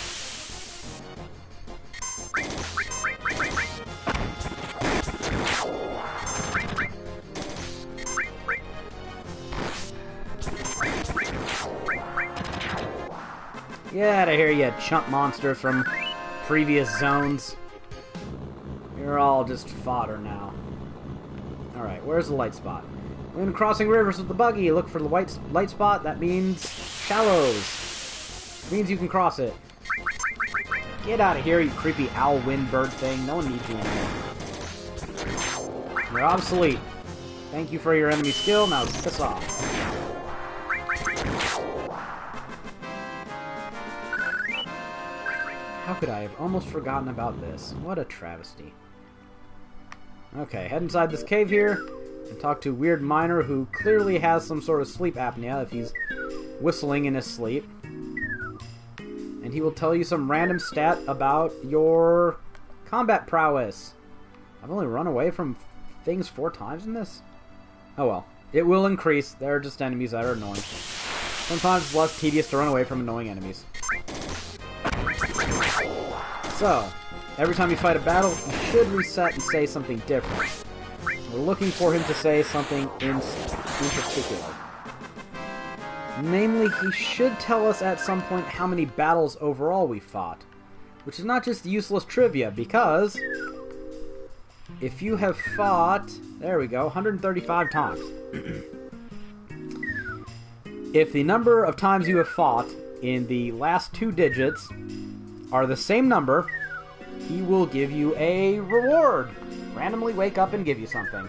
Get out of here, you chump monster from previous zones. You're all just fodder now. Alright, where's the light spot? When crossing rivers with the buggy, look for the white light spot. That means shallows. It means you can cross it. Get out of here, you creepy owl wind bird thing. No one needs you anymore. You're obsolete. Thank you for your enemy skill. Now piss off. How could I have almost forgotten about this? What a travesty. Okay, head inside this cave here and talk to Weird Miner, who clearly has some sort of sleep apnea if he's whistling in his sleep. And he will tell you some random stat about your combat prowess. I've only run away from things 4 times in this? Oh well. It will increase. They're just enemies that are annoying. Sometimes it's less tedious to run away from annoying enemies. So, every time you fight a battle, you should reset and say something different. We're looking for him to say something in particular. Namely, he should tell us at some point how many battles overall we fought. Which is not just useless trivia, because if you have fought, there we go, 135 times. If the number of times you have fought in the last 2 digits are the same number, he will give you a reward. Randomly wake up and give you something.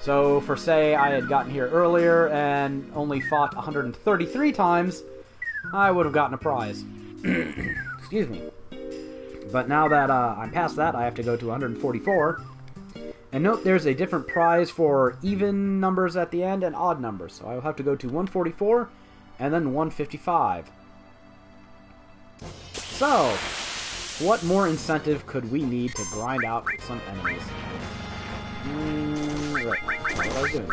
So, for say I had gotten here earlier and only fought 133 times, I would have gotten a prize. Excuse me. But now that I'm past that, I have to go to 144. And note there's a different prize for even numbers at the end and odd numbers. So I will have to go to 144 and then 155. So, what more incentive could we need to grind out some enemies? Right, that's what I was doing.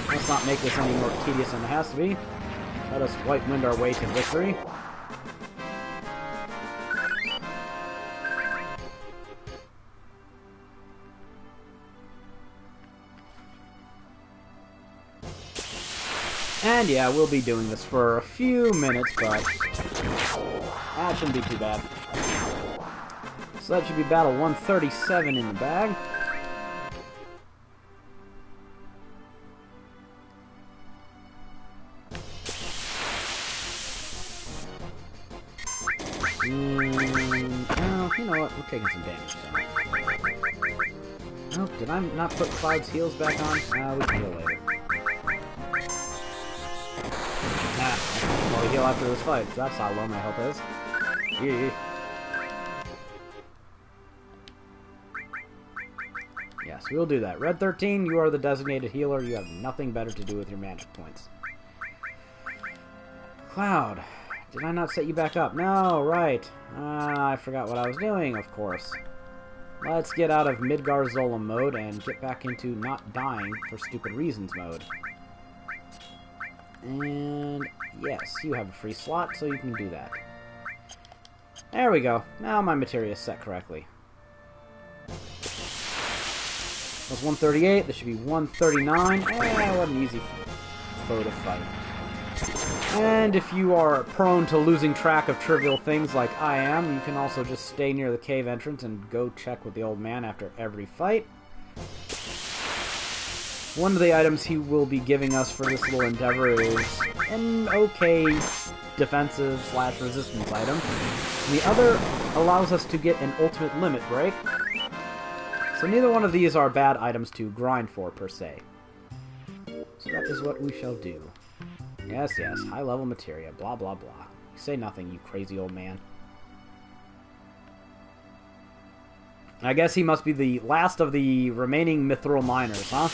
Let's not make this any more tedious than it has to be. Let us white wind our way to victory. And yeah, we'll be doing this for a few minutes, but that shouldn't be too bad. So that should be battle 137 in the bag. Well, you know what? We're taking some damage. So. Oh, did I not put Cloud's heals back on? We can heal later. Well, we heal after this fight. So that's how low my health is. Yeah. Yes, we'll do that. Red 13, you are the designated healer. You have nothing better to do with your magic points. Cloud, did I not set you back up? No, right. I forgot what I was doing, of course. Let's get out of Midgar Zola mode and get back into not dying for stupid reasons mode. And yes, you have a free slot, so you can do that. There we go. Now my materia is set correctly. That's 138. This should be 139. What an easy foe to fight. And if you are prone to losing track of trivial things like I am, you can also just stay near the cave entrance and go check with the old man after every fight. One of the items he will be giving us for this little endeavor is an okay defensive/resistance item. And the other allows us to get an ultimate limit break. So neither one of these are bad items to grind for, per se. So that is what we shall do. Yes, yes, high-level materia, blah, blah, blah. Say nothing, you crazy old man. I guess he must be the last of the remaining mithril miners, huh?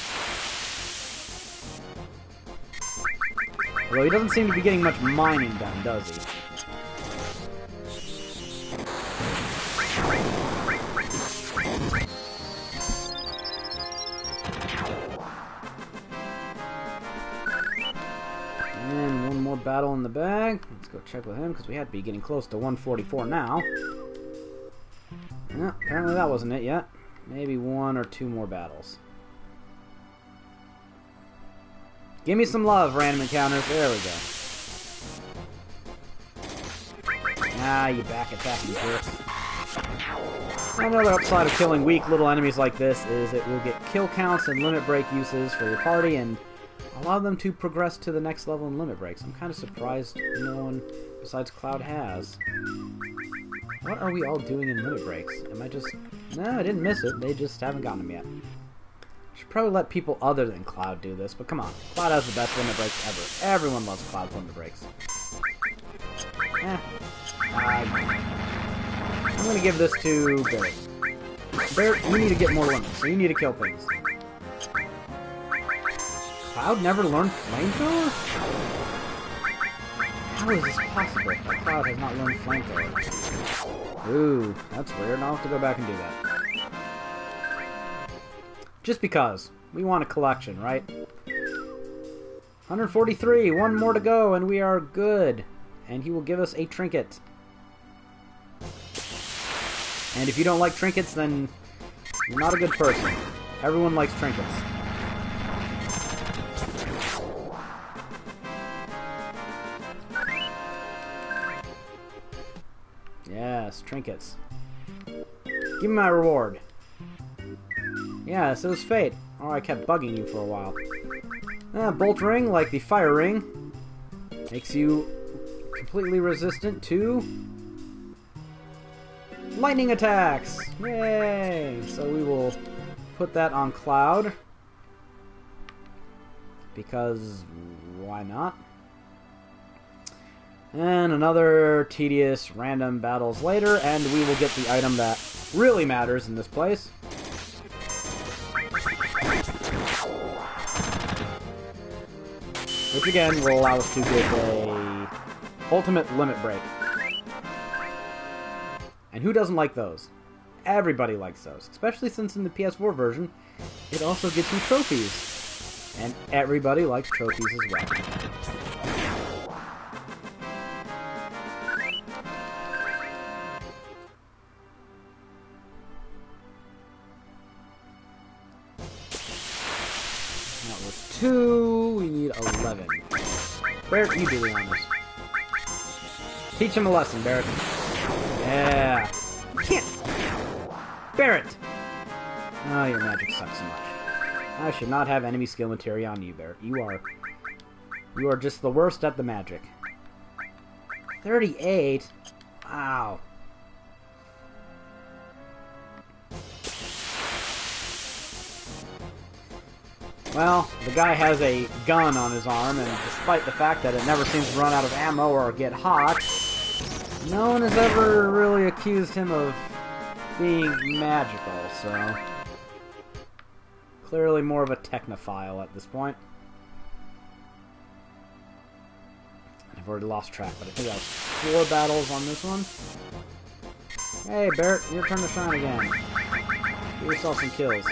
Although he doesn't seem to be getting much mining done, does he? And one more battle in the bag. Let's go check with him, because we had to be getting close to 144 now. Yeah, apparently that wasn't it yet. Maybe one or two more battles. Give me some love, random encounters. There we go. Ah, you back attacking jerks. Another upside of killing weak little enemies like this is it will get kill counts and limit break uses for your party and allow them to progress to the next level in limit breaks. I'm kind of surprised no one besides Cloud has. What are we all doing in limit breaks? Am I just... No, I didn't miss it. They just haven't gotten them yet. Should probably let people other than Cloud do this, but come on. Cloud has the best limit breaks ever. Everyone loves Cloud's limit breaks. I'm going to give this to Barret. Barret, you need to get more limits, so you need to kill things. Cloud never learned Flamethrower? How is this possible? Cloud has not learned Flamethrower. Ooh, that's weird. I'll have to go back and do that. Just because. We want a collection, right? 143, one more to go, and we are good. And he will give us a trinket. And if you don't like trinkets, then you're not a good person. Everyone likes trinkets. Yes, trinkets. Give me my reward. Yes, it was fate. Oh, I kept bugging you for a while. Bolt ring, like the fire ring, makes you completely resistant to lightning attacks. Yay! So we will put that on Cloud. Because why not? And another tedious random battles later, and we will get the item that really matters in this place. Which again will allow us to get a ultimate limit break. And who doesn't like those? Everybody likes those. Especially since in the PS4 version, it also gets you trophies. And everybody likes trophies as well. That was 2. We need 11. Barret, you do the honors. Teach him a lesson, Barret. Yeah. Can't. Barret! Oh, your magic sucks so much. I should not have enemy skill materia on you, Barret. You are just the worst at the magic. 38? Wow. Well, the guy has a gun on his arm, and despite the fact that it never seems to run out of ammo or get hot, no one has ever really accused him of being magical, so... Clearly more of a technophile at this point. I've already lost track, but I think I have 4 battles on this one. Hey, Barret, your turn to shine again. Give yourself some kills.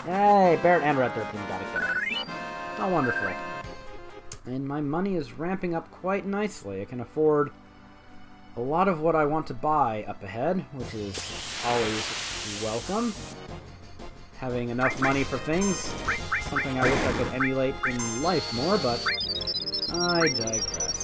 Hey, Barret and Red 13 got a kill. Oh, wonderful. And my money is ramping up quite nicely. I can afford a lot of what I want to buy up ahead, which is always welcome. Having enough money for things, something I wish I could emulate in life more, but I digress.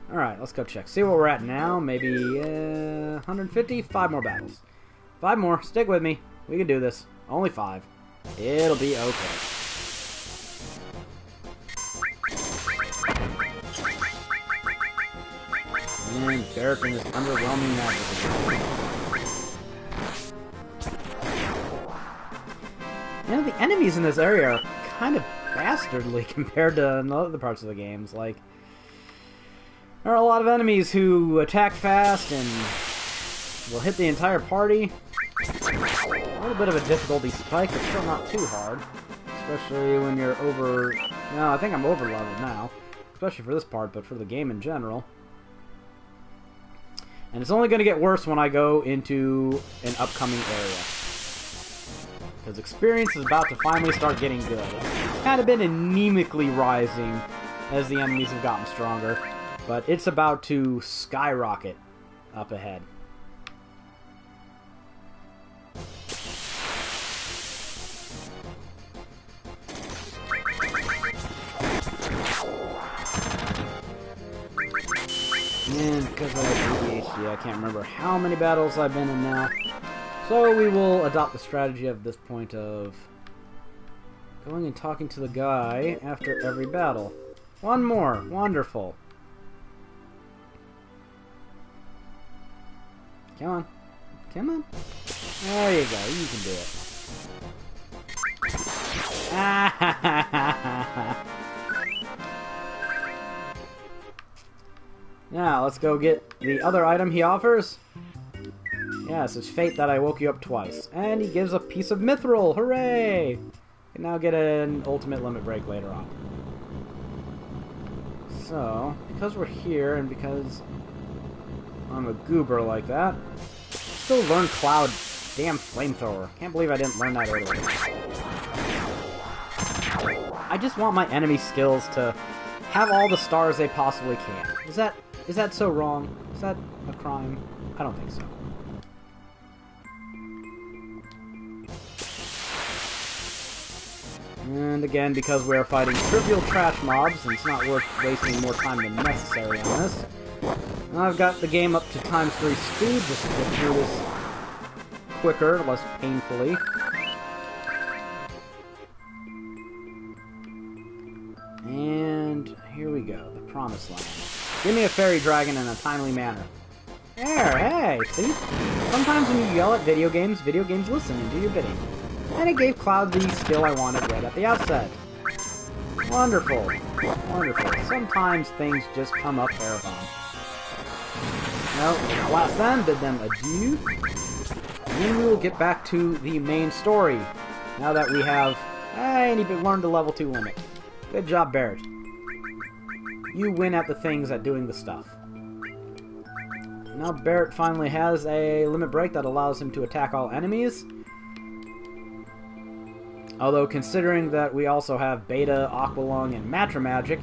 Alright, let's go check. See where we're at now. Maybe 150? 5 more battles. 5 more. Stick with me. We can do this. Only 5. It'll be okay. And Barret and his underwhelming magic. You know, the enemies in this area are kind of bastardly compared to other parts of the games. Like, there are a lot of enemies who attack fast and will hit the entire party. A little bit of a difficulty spike, but still not too hard. Especially when you're over... No, I think I'm over leveled now. Especially for this part, but for the game in general. And it's only going to get worse when I go into an upcoming area. Because experience is about to finally start getting good. It's kind of been anemically rising as the enemies have gotten stronger. But it's about to skyrocket up ahead. And because I have ADHD, I can't remember how many battles I've been in now. So we will adopt the strategy of this point of going and talking to the guy after every battle. 1 more. Wonderful. Come on. Come on. There you go. You can do it. Now, let's go get the other item he offers. Yes, it's fate that I woke you up twice. And he gives a piece of mithril! Hooray! You can now get an ultimate limit break later on. So, because we're here, and because I'm a goober like that, still learn Cloud damn flamethrower. Can't believe I didn't learn that earlier. I just want my enemy skills to have all the stars they possibly can. Is that so wrong? Is that a crime? I don't think so. And again, because we're fighting trivial trash mobs, and it's not worth wasting more time than necessary on this, I've got the game up to ×3 speed, just to get through this quicker, less painfully. And here we go, the promised land. Give me a fairy dragon in a timely manner. There, hey, see? Sometimes when you yell at video games listen and do your bidding. And it gave Cloud the skill I wanted right at the outset. Wonderful. Wonderful. Sometimes things just come up Haeravon. Well, blast them, bid them adieu. And then we will get back to the main story. Now that we have... and he learned the level 2 limit. Good job, Barret. You win at the things at doing the stuff. Now Barret finally has a limit break that allows him to attack all enemies. Although, considering that we also have Beta, Aqualung, and Matra Magic,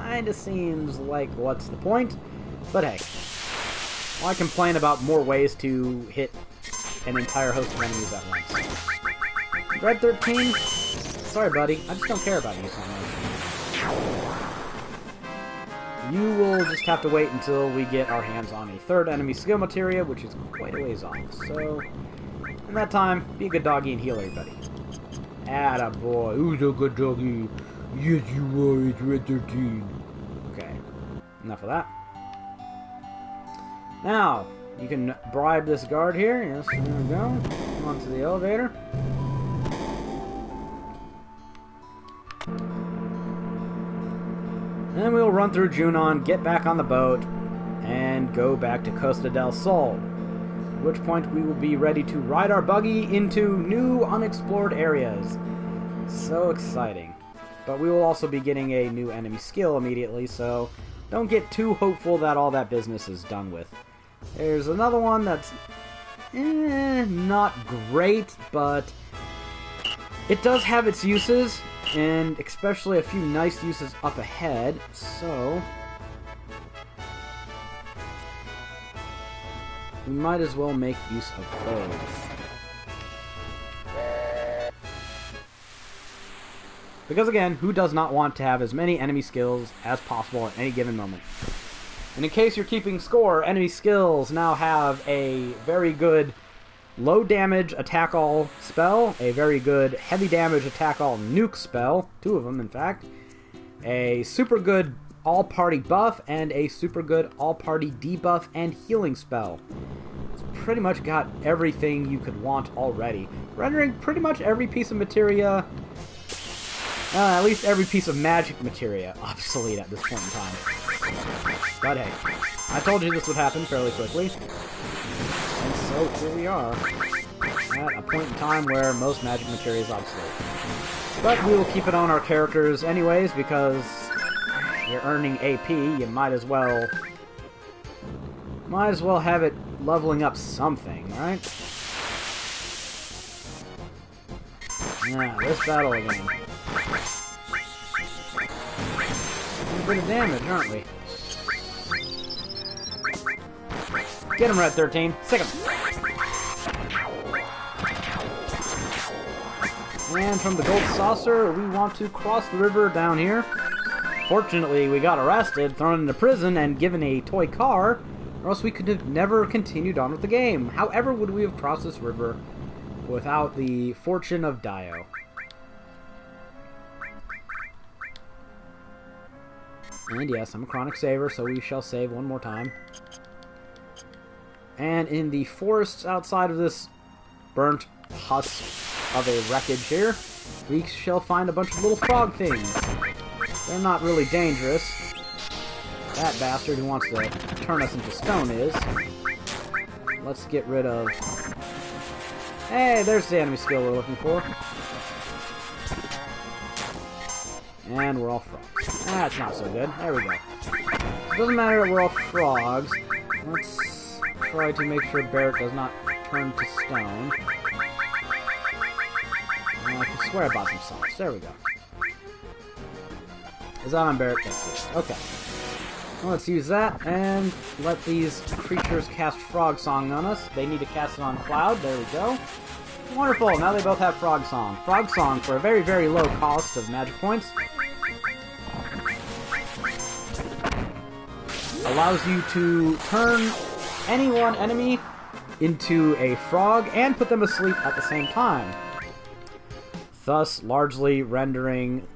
kinda seems like what's the point? But hey, why complain about more ways to hit an entire host of enemies at once? Red 13? Sorry, buddy, I just don't care about you so much. You will just have to wait until we get our hands on a 3rd enemy skill materia, which is quite a ways off. So, in that time, be a good doggy and heal everybody. Attaboy. Who's a good doggy? Yes, you are. It's Red 13. Okay. Enough of that. Now, you can bribe this guard here. Yes, there we go. Come on to the elevator. Then we'll run through Junon, get back on the boat, and go back to Costa del Sol. At which point we will be ready to ride our buggy into new unexplored areas. So exciting. But we will also be getting a new enemy skill immediately, so don't get too hopeful that all that business is done with. There's another one that's not great, but it does have its uses, and especially a few nice uses up ahead, so we might as well make use of those. Because again, who does not want to have as many enemy skills as possible at any given moment? And in case you're keeping score, enemy skills now have a very good low damage attack all spell, a very good heavy damage attack all nuke spell, 2 of them in fact, a super good all party buff, and a super good all party debuff and healing spell. It's pretty much got everything you could want already, rendering pretty much every piece of materia, at least every piece of magic materia, obsolete at this point in time. But hey, I told you this would happen fairly quickly. And so here we are, at a point in time where most magic materia is obsolete. But we will keep it on our characters anyways, because you're earning AP, you might as well have it leveling up something, right? Yeah, this battle again. A bit of damage, aren't we? Get him, Red 13. Sick him. And from the Gold Saucer, we want to cross the river down here. Fortunately, we got arrested, thrown into prison, and given a toy car, or else we could have never continued on with the game. However would we have crossed this river without the fortune of Dio? And yes, I'm a chronic saver, so we shall save one more time. And in the forests outside of this burnt husk of a wreckage here, we shall find a bunch of little frog things. They're not really dangerous. That bastard who wants to turn us into stone is. Let's get rid of... Hey, there's the enemy skill we're looking for. And we're all frogs. That's not so good. There we go. It doesn't matter that we're all frogs. Let's try to make sure Barret does not turn to stone. I can swear I bought some socks. There we go. Is that on Barret? Yes, it is. Okay. Well, let's use that and let these creatures cast Frog Song on us. They need to cast it on Cloud. There we go. Wonderful. Now they both have Frog Song. Frog Song, for a very, very low cost of magic points, allows you to turn any one enemy into a frog and put them asleep at the same time, thus largely rendering...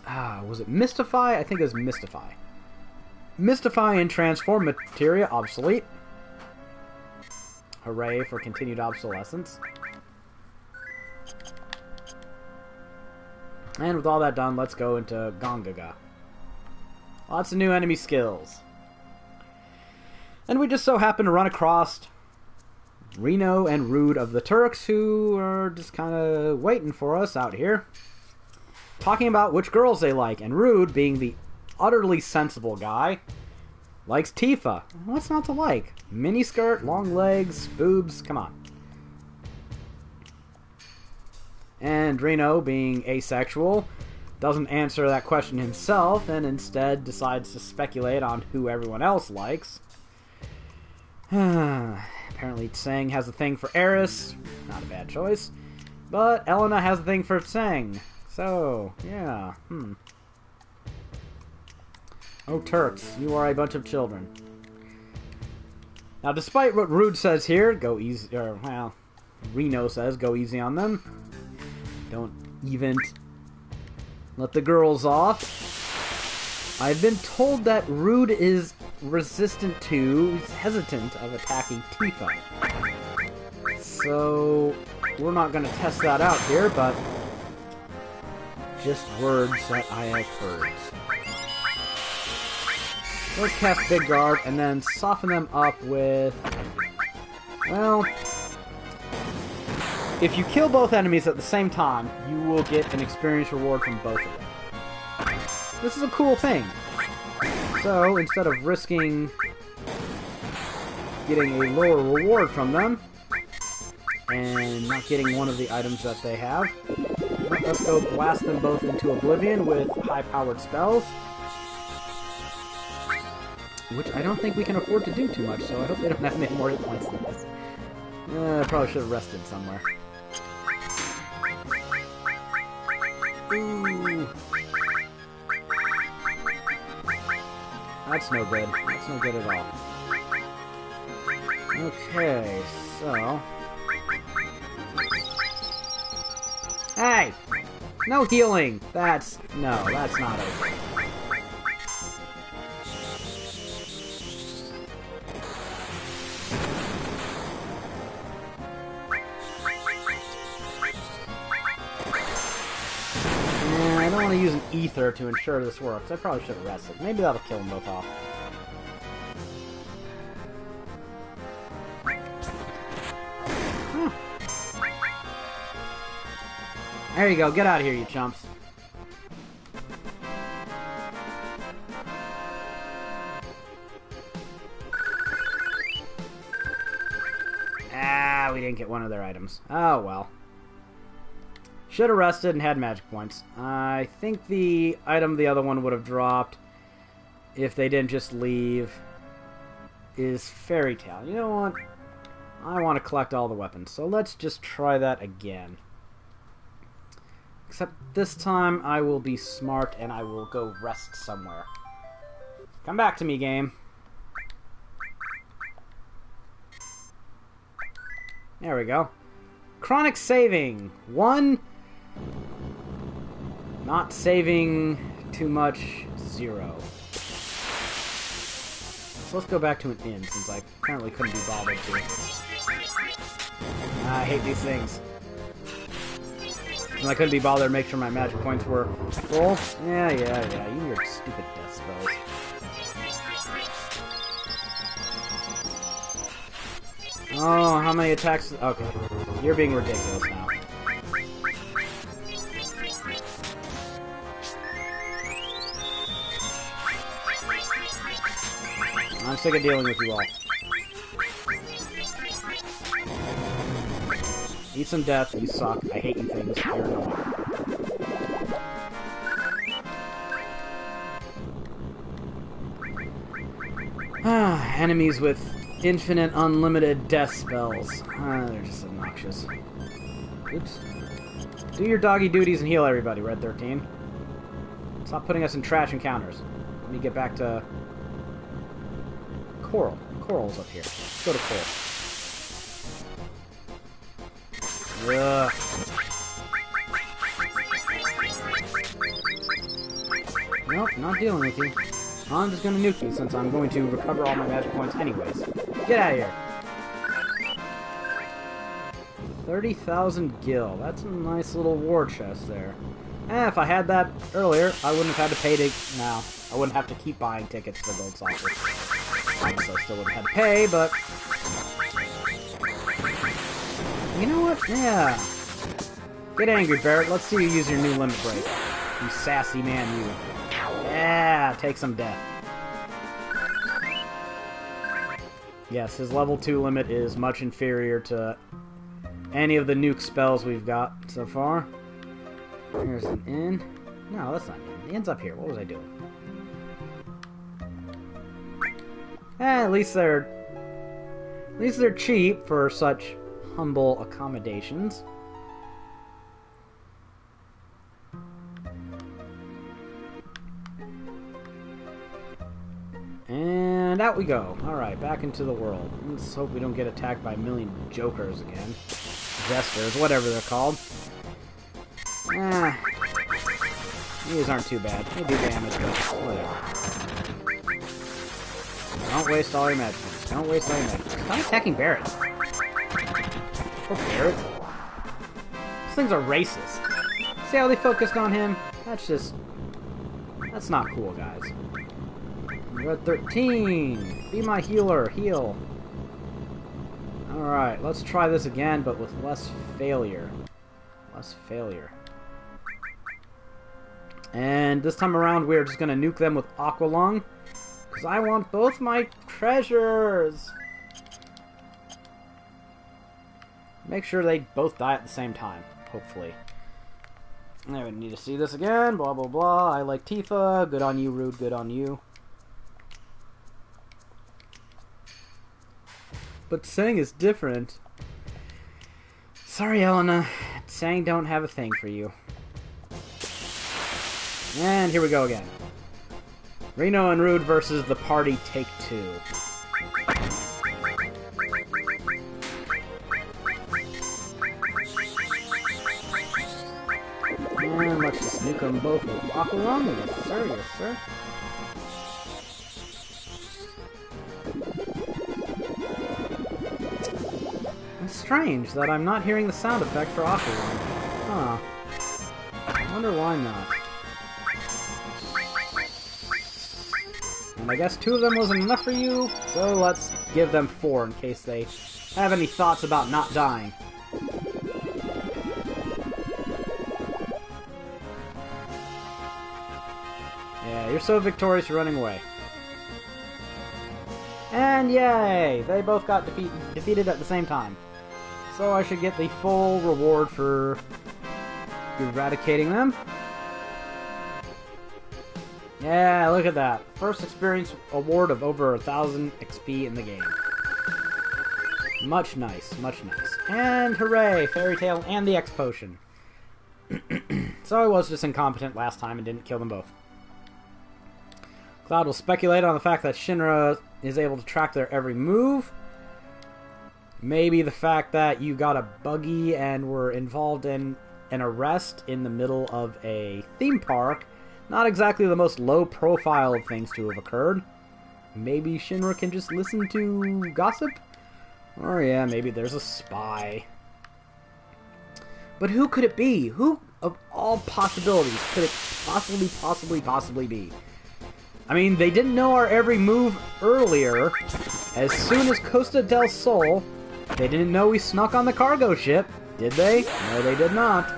was it Mystify? I think it was Mystify. Mystify and Transform materia obsolete. Hooray for continued obsolescence. And with all that done, let's go into Gongaga. Lots of new enemy skills. And we just so happen to run across Reno and Rude of the Turks, who are just kind of waiting for us out here, talking about which girls they like. And Rude, being the utterly sensible guy, likes Tifa. What's not to like? Miniskirt, long legs, boobs, come on. And Reno, being asexual, doesn't answer that question himself, and instead decides to speculate on who everyone else likes. Apparently Tseng has a thing for Eris. Not a bad choice. But Elena has a thing for Tseng. So, yeah, Oh, Turks, you are a bunch of children. Now, despite what Rude says here, go easy, or, well, Reno says, go easy on them. Don't even let the girls off. I've been told that Rude is resistant to, he's hesitant of attacking Tifa. So, we're not going to test that out here, but just words that I have heard. Let's cast Big Guard and then soften them up with... Well, if you kill both enemies at the same time, you will get an experience reward from both of them. This is a cool thing. So, instead of risking getting a lower reward from them, and not getting one of the items that they have, let's go blast them both into oblivion with high-powered spells. Which I don't think we can afford to do too much, so I hope they don't have many more hit points than this. I probably should have rested somewhere. Ooh. That's no good. That's no good at all. Okay, so... Hey! No healing! That's not okay. I don't want to use an ether to ensure this works. I probably should have rested. Maybe that'll kill them both off. There you go. Get out of here, you chumps. Ah, we didn't get one of their items. Oh, well. Should have rested and had magic points. I think the item the other one would have dropped if they didn't just leave is Fairy Tale. You know what? I want to collect all the weapons, so let's just try that again. Except this time I will be smart and I will go rest somewhere. Come back to me, game. There we go. Chronic saving. 1. Not saving too much. 0. So let's go back to an inn since I apparently couldn't be bothered to. I hate these things. And I couldn't be bothered to make sure my magic points were full. Yeah, you and your stupid death spells. Oh, how many attacks? Okay, you're being ridiculous now. I'm sick of dealing with you all. Eat some death, you suck. I hate you things. You're annoying. Enemies with infinite, unlimited death spells. They're just obnoxious. Oops. Do your doggy duties and heal everybody, Red 13. Stop putting us in trash encounters. Let me get back to... Corel. Corel's up here. Let's go to Corel. Ugh. Nope, not dealing with you. I'm just gonna nuke you since I'm going to recover all my magic points anyways. Get out of here! 30,000 gil. That's a nice little war chest there. If I had that earlier, I wouldn't have had to pay to... No, I wouldn't have to keep buying tickets to the Gold Saucer. Obviously, I still wouldn't have to pay, but... You know what? Yeah. Get angry, Barret. Let's see you use your new limit break. You sassy man, you. Yeah, take some death. Yes, his level 2 limit is much inferior to any of the nuke spells we've got so far. There's an inn. No, that's not an inn. The inn's up here. What was I doing? At least they're cheap for such humble accommodations. And out we go. Alright, back into the world. Let's hope we don't get attacked by a million jokers again. Jesters, whatever they're called. These aren't too bad. They do damage, but whatever. Don't waste all your magic points. Don't waste all your magic points. Stop attacking Barret. Poor Barret. These things are racist. See how they focused on him? That's not cool, guys. You're at 13. Be my healer. Heal. Alright, let's try this again, but with less failure. Less failure. And this time around, we're just going to nuke them with Aqua Lung. Because I want both my treasures! Make sure they both die at the same time, hopefully. I would need to see this again, blah blah blah. I like Tifa. Good on you, Rude. Good on you. But Sang is different. Sorry, Elena. Sang don't have a thing for you. And here we go again. Reno and Rude versus the party take 2. And let's just nuke them both with Aqualung. Yes, sir, yes, sir. It's strange that I'm not hearing the sound effect for Aqualung. Huh. I wonder why not. And I guess 2 of them wasn't enough for you, so let's give them 4 in case they have any thoughts about not dying. Yeah, you're so victorious you're running away. And yay! They both got defeated at the same time. So I should get the full reward for eradicating them. Yeah, look at that. First experience award of over 1,000 XP in the game. Much nice, much nice. And hooray, Fairy Tail and the X Potion. So I was just incompetent last time and didn't kill them both. Cloud will speculate on the fact that Shinra is able to track their every move. Maybe the fact that you got a buggy and were involved in an arrest in the middle of a theme park. Not exactly the most low profile of things to have occurred. Maybe Shinra can just listen to gossip? Or yeah, maybe there's a spy. But who could it be? Who of all possibilities could it possibly be? I mean, they didn't know our every move earlier. As soon as Costa del Sol, they didn't know we snuck on the cargo ship. Did they? No, they did not.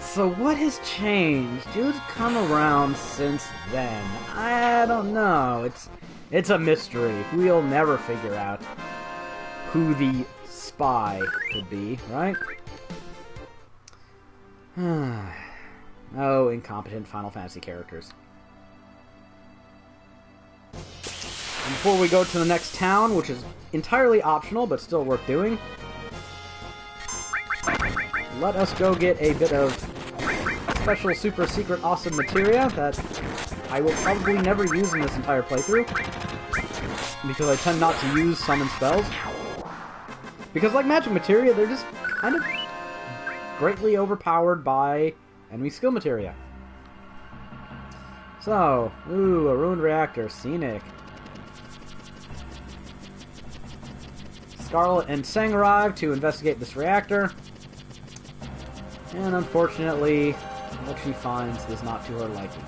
So what has changed? Who's come around since then? I don't know. It's a mystery. We'll never figure out who the spy could be, right? Oh, incompetent Final Fantasy characters. And before we go to the next town, which is entirely optional but still worth doing, let us go get a bit of special super secret awesome materia that I will probably never use in this entire playthrough, because I tend not to use summon spells. Because like magic materia, they're just kind of greatly overpowered by enemy skill materia. So, ooh, a ruined reactor, scenic. Scarlet and Sang arrive to investigate this reactor. And unfortunately, what she finds is not to her liking.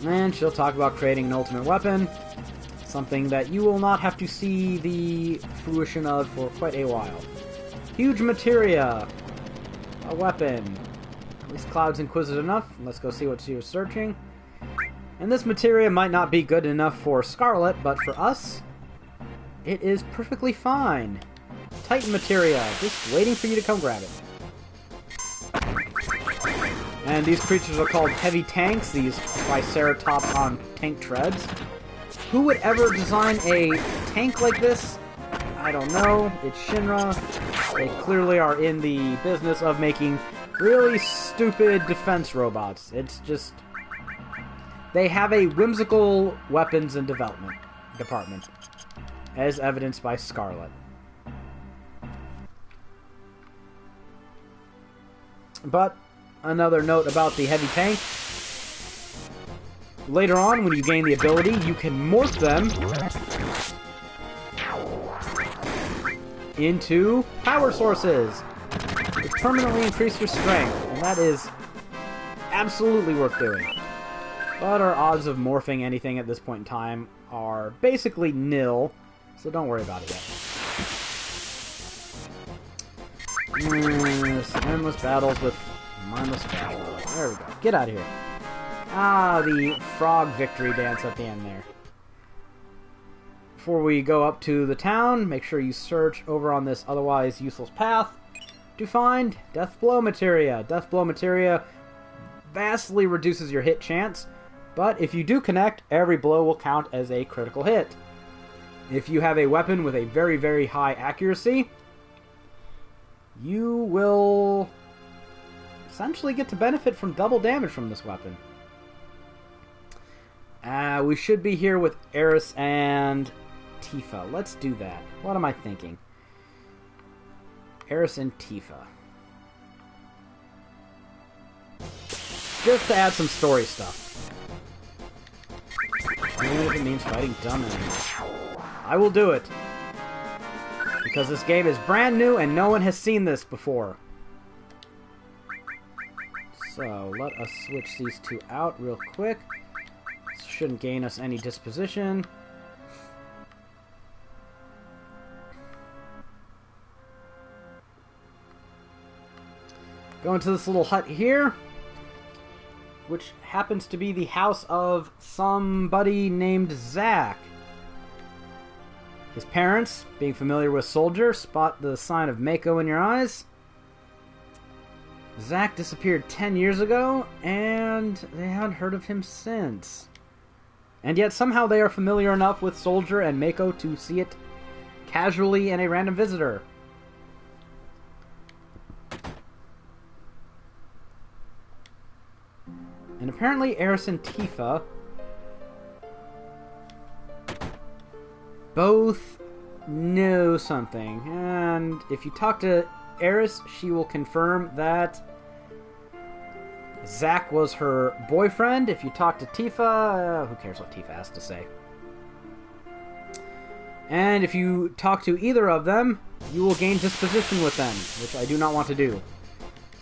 And she'll talk about creating an ultimate weapon, something that you will not have to see the fruition of for quite a while. Huge materia! A weapon. At least Cloud's inquisitive enough. Let's go see what she was searching. And this materia might not be good enough for Scarlet, but for us, it is perfectly fine. Titan materia, just waiting for you to come grab it. And these creatures are called heavy tanks, these Triceratops on tank treads. Who would ever design a tank like this? I don't know. It's Shinra. They clearly are in the business of making really stupid defense robots. It's just... they have a whimsical weapons and development department, as evidenced by Scarlet. But, another note about the heavy tank. Later on, when you gain the ability, you can morph them into power sources, which permanently increase your strength, and that is absolutely worth doing. But our odds of morphing anything at this point in time are basically nil, so don't worry about it yet. Endless battles with mindless trash. There we go. Get out of here. Ah, the frog victory dance at the end there. Before we go up to the town, make sure you search over on this otherwise useless path to find Death Blow materia. Death Blow materia vastly reduces your hit chance, but if you do connect, every blow will count as a critical hit. If you have a weapon with a very, very high accuracy, you will essentially get to benefit from double damage from this weapon. We should be here with Eris and Tifa. Let's do that. What am I thinking? Eris and Tifa. Just to add some story stuff. Even if it means fighting dumb enemies. I will do it. Because this game is brand new and no one has seen this before. So, let us switch these two out real quick. This shouldn't gain us any disposition. Go into this little hut here, which happens to be the house of somebody named Zack. His parents, being familiar with Soldier, spot the sign of Mako in your eyes. Zack disappeared 10 years ago, and they haven't heard of him since. And yet somehow they are familiar enough with Soldier and Mako to see it casually in a random visitor. And apparently Eris and Tifa both know something. And if you talk to Eris, she will confirm that Zack was her boyfriend. If you talk to Tifa, who cares what Tifa has to say? And if you talk to either of them, you will gain disposition with them, which I do not want to do.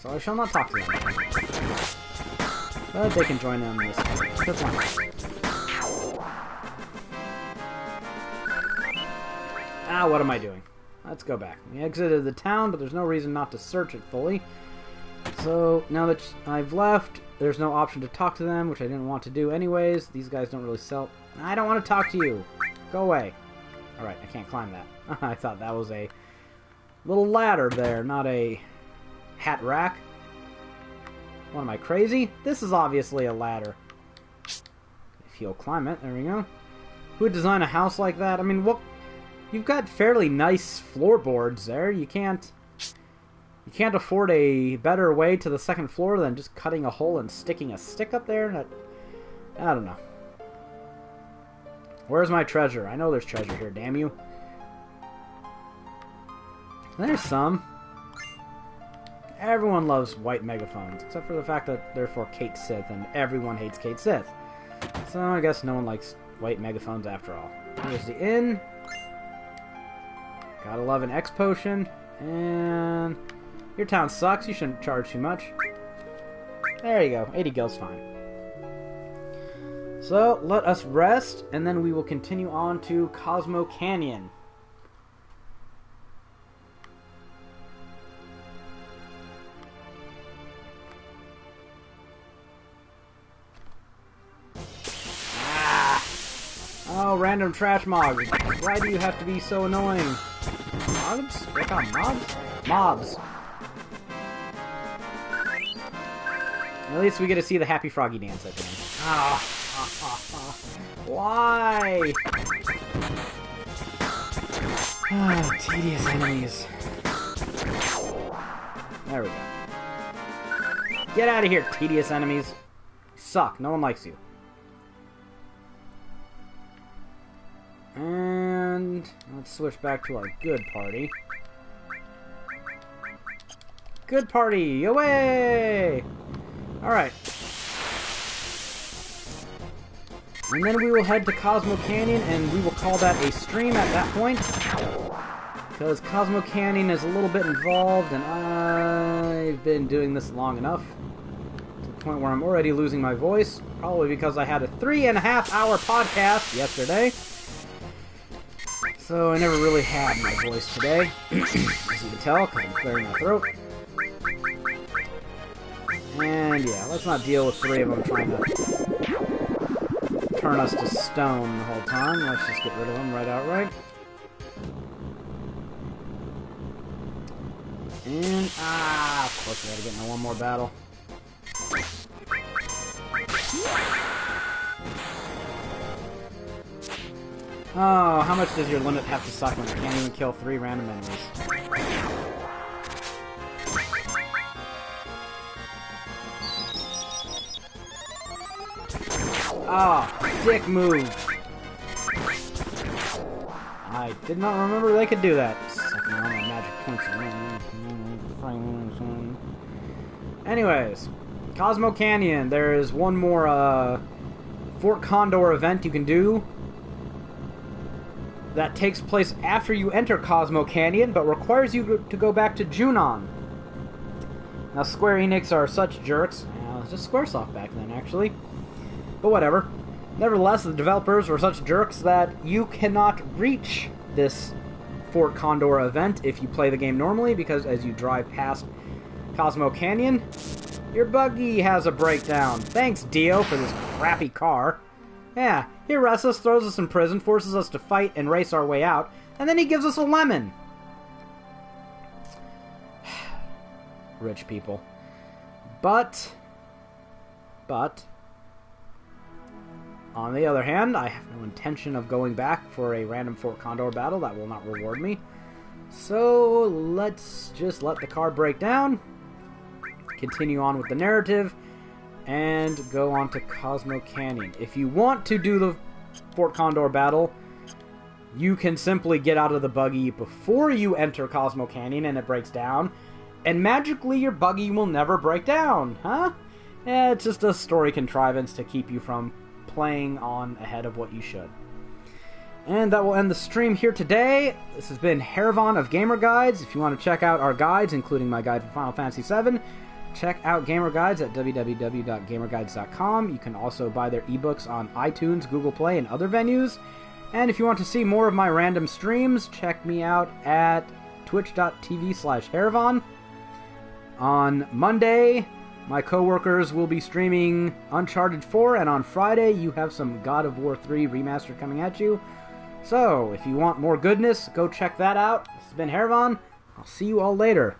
So I shall not talk to them. But they can join in this fight. That's fine. Ah, what am I doing? Let's go back. We exited the town, but there's no reason not to search it fully. So, now that I've left, there's no option to talk to them, which I didn't want to do anyways. These guys don't really sell... I don't want to talk to you! Go away. Alright, I can't climb that. I thought that was a little ladder there, not a hat rack. What am I, crazy? This is obviously a ladder. If you'll climb it, there we go. Who would design a house like that? I mean, what... You've got fairly nice floorboards there. You can't afford a better way to the second floor than just cutting a hole and sticking a stick up there? I don't know. Where's my treasure? I know there's treasure here, damn you. There's some. Everyone loves white megaphones, except for the fact that they're for Kate Sith, and everyone hates Kate Sith. So I guess no one likes white megaphones after all. Here's the inn. Gotta love an X potion. And your town sucks. You shouldn't charge too much. There you go. 80 gil's fine. So let us rest, and then we will continue on to Cosmo Canyon. Oh, random trash mobs. Why do you have to be so annoying? Mobs? They're called mobs? Mobs. At least we get to see the Happy Froggy dance at the end. Why? Tedious enemies. There we go. Get out of here, tedious enemies. You suck. No one likes you. And let's switch back to our good party. Good party! Away! Alright. And then we will head to Cosmo Canyon, and we will call that a stream at that point. Because Cosmo Canyon is a little bit involved, and I've been doing this long enough. To the point where I'm already losing my voice. Probably because I had a 3.5-hour podcast yesterday. So I never really had my voice today, as you can tell, because I'm clearing my throat. And yeah, let's not deal with 3 of them trying to turn us to stone the whole time. Let's just get rid of them right outright. And, of course we gotta get into one more battle. Oh, how much does your limit have to suck when you can't even kill 3 random enemies? Oh, dick move! I did not remember they could do that. Sucking all my magic points. Anyways, Cosmo Canyon. There is one more Fort Condor event you can do that takes place after you enter Cosmo Canyon, but requires you to go back to Junon. Now, Square Enix are such jerks. It's just Squaresoft back then, actually. But whatever. Nevertheless, the developers were such jerks that you cannot reach this Fort Condor event if you play the game normally, because as you drive past Cosmo Canyon, your buggy has a breakdown. Thanks, Dio, for this crappy car. Yeah, he arrests us, throws us in prison, forces us to fight and race our way out, and then he gives us a lemon. Rich people. But, on the other hand, I have no intention of going back for a random Fort Condor battle. That will not reward me. So, let's just let the car break down, continue on with the narrative, and go on to Cosmo Canyon. If you want to do the Fort Condor battle, you can simply get out of the buggy before you enter Cosmo Canyon and it breaks down, and magically your buggy will never break down, huh? Yeah, it's just a story contrivance to keep you from playing on ahead of what you should. And that will end the stream here today. This has been Haeravon of Gamer Guides. If you want to check out our guides, including my guide for Final Fantasy VII, check out Gamer Guides at www.gamerguides.com. You can also buy their ebooks on iTunes, Google Play, and other venues. And if you want to see more of my random streams, check me out at twitch.tv/Haeravon. On Monday, my coworkers will be streaming Uncharted 4, and on Friday, you have some God of War 3 remastered coming at you. So, if you want more goodness, go check that out. This has been Haeravon. I'll see you all later.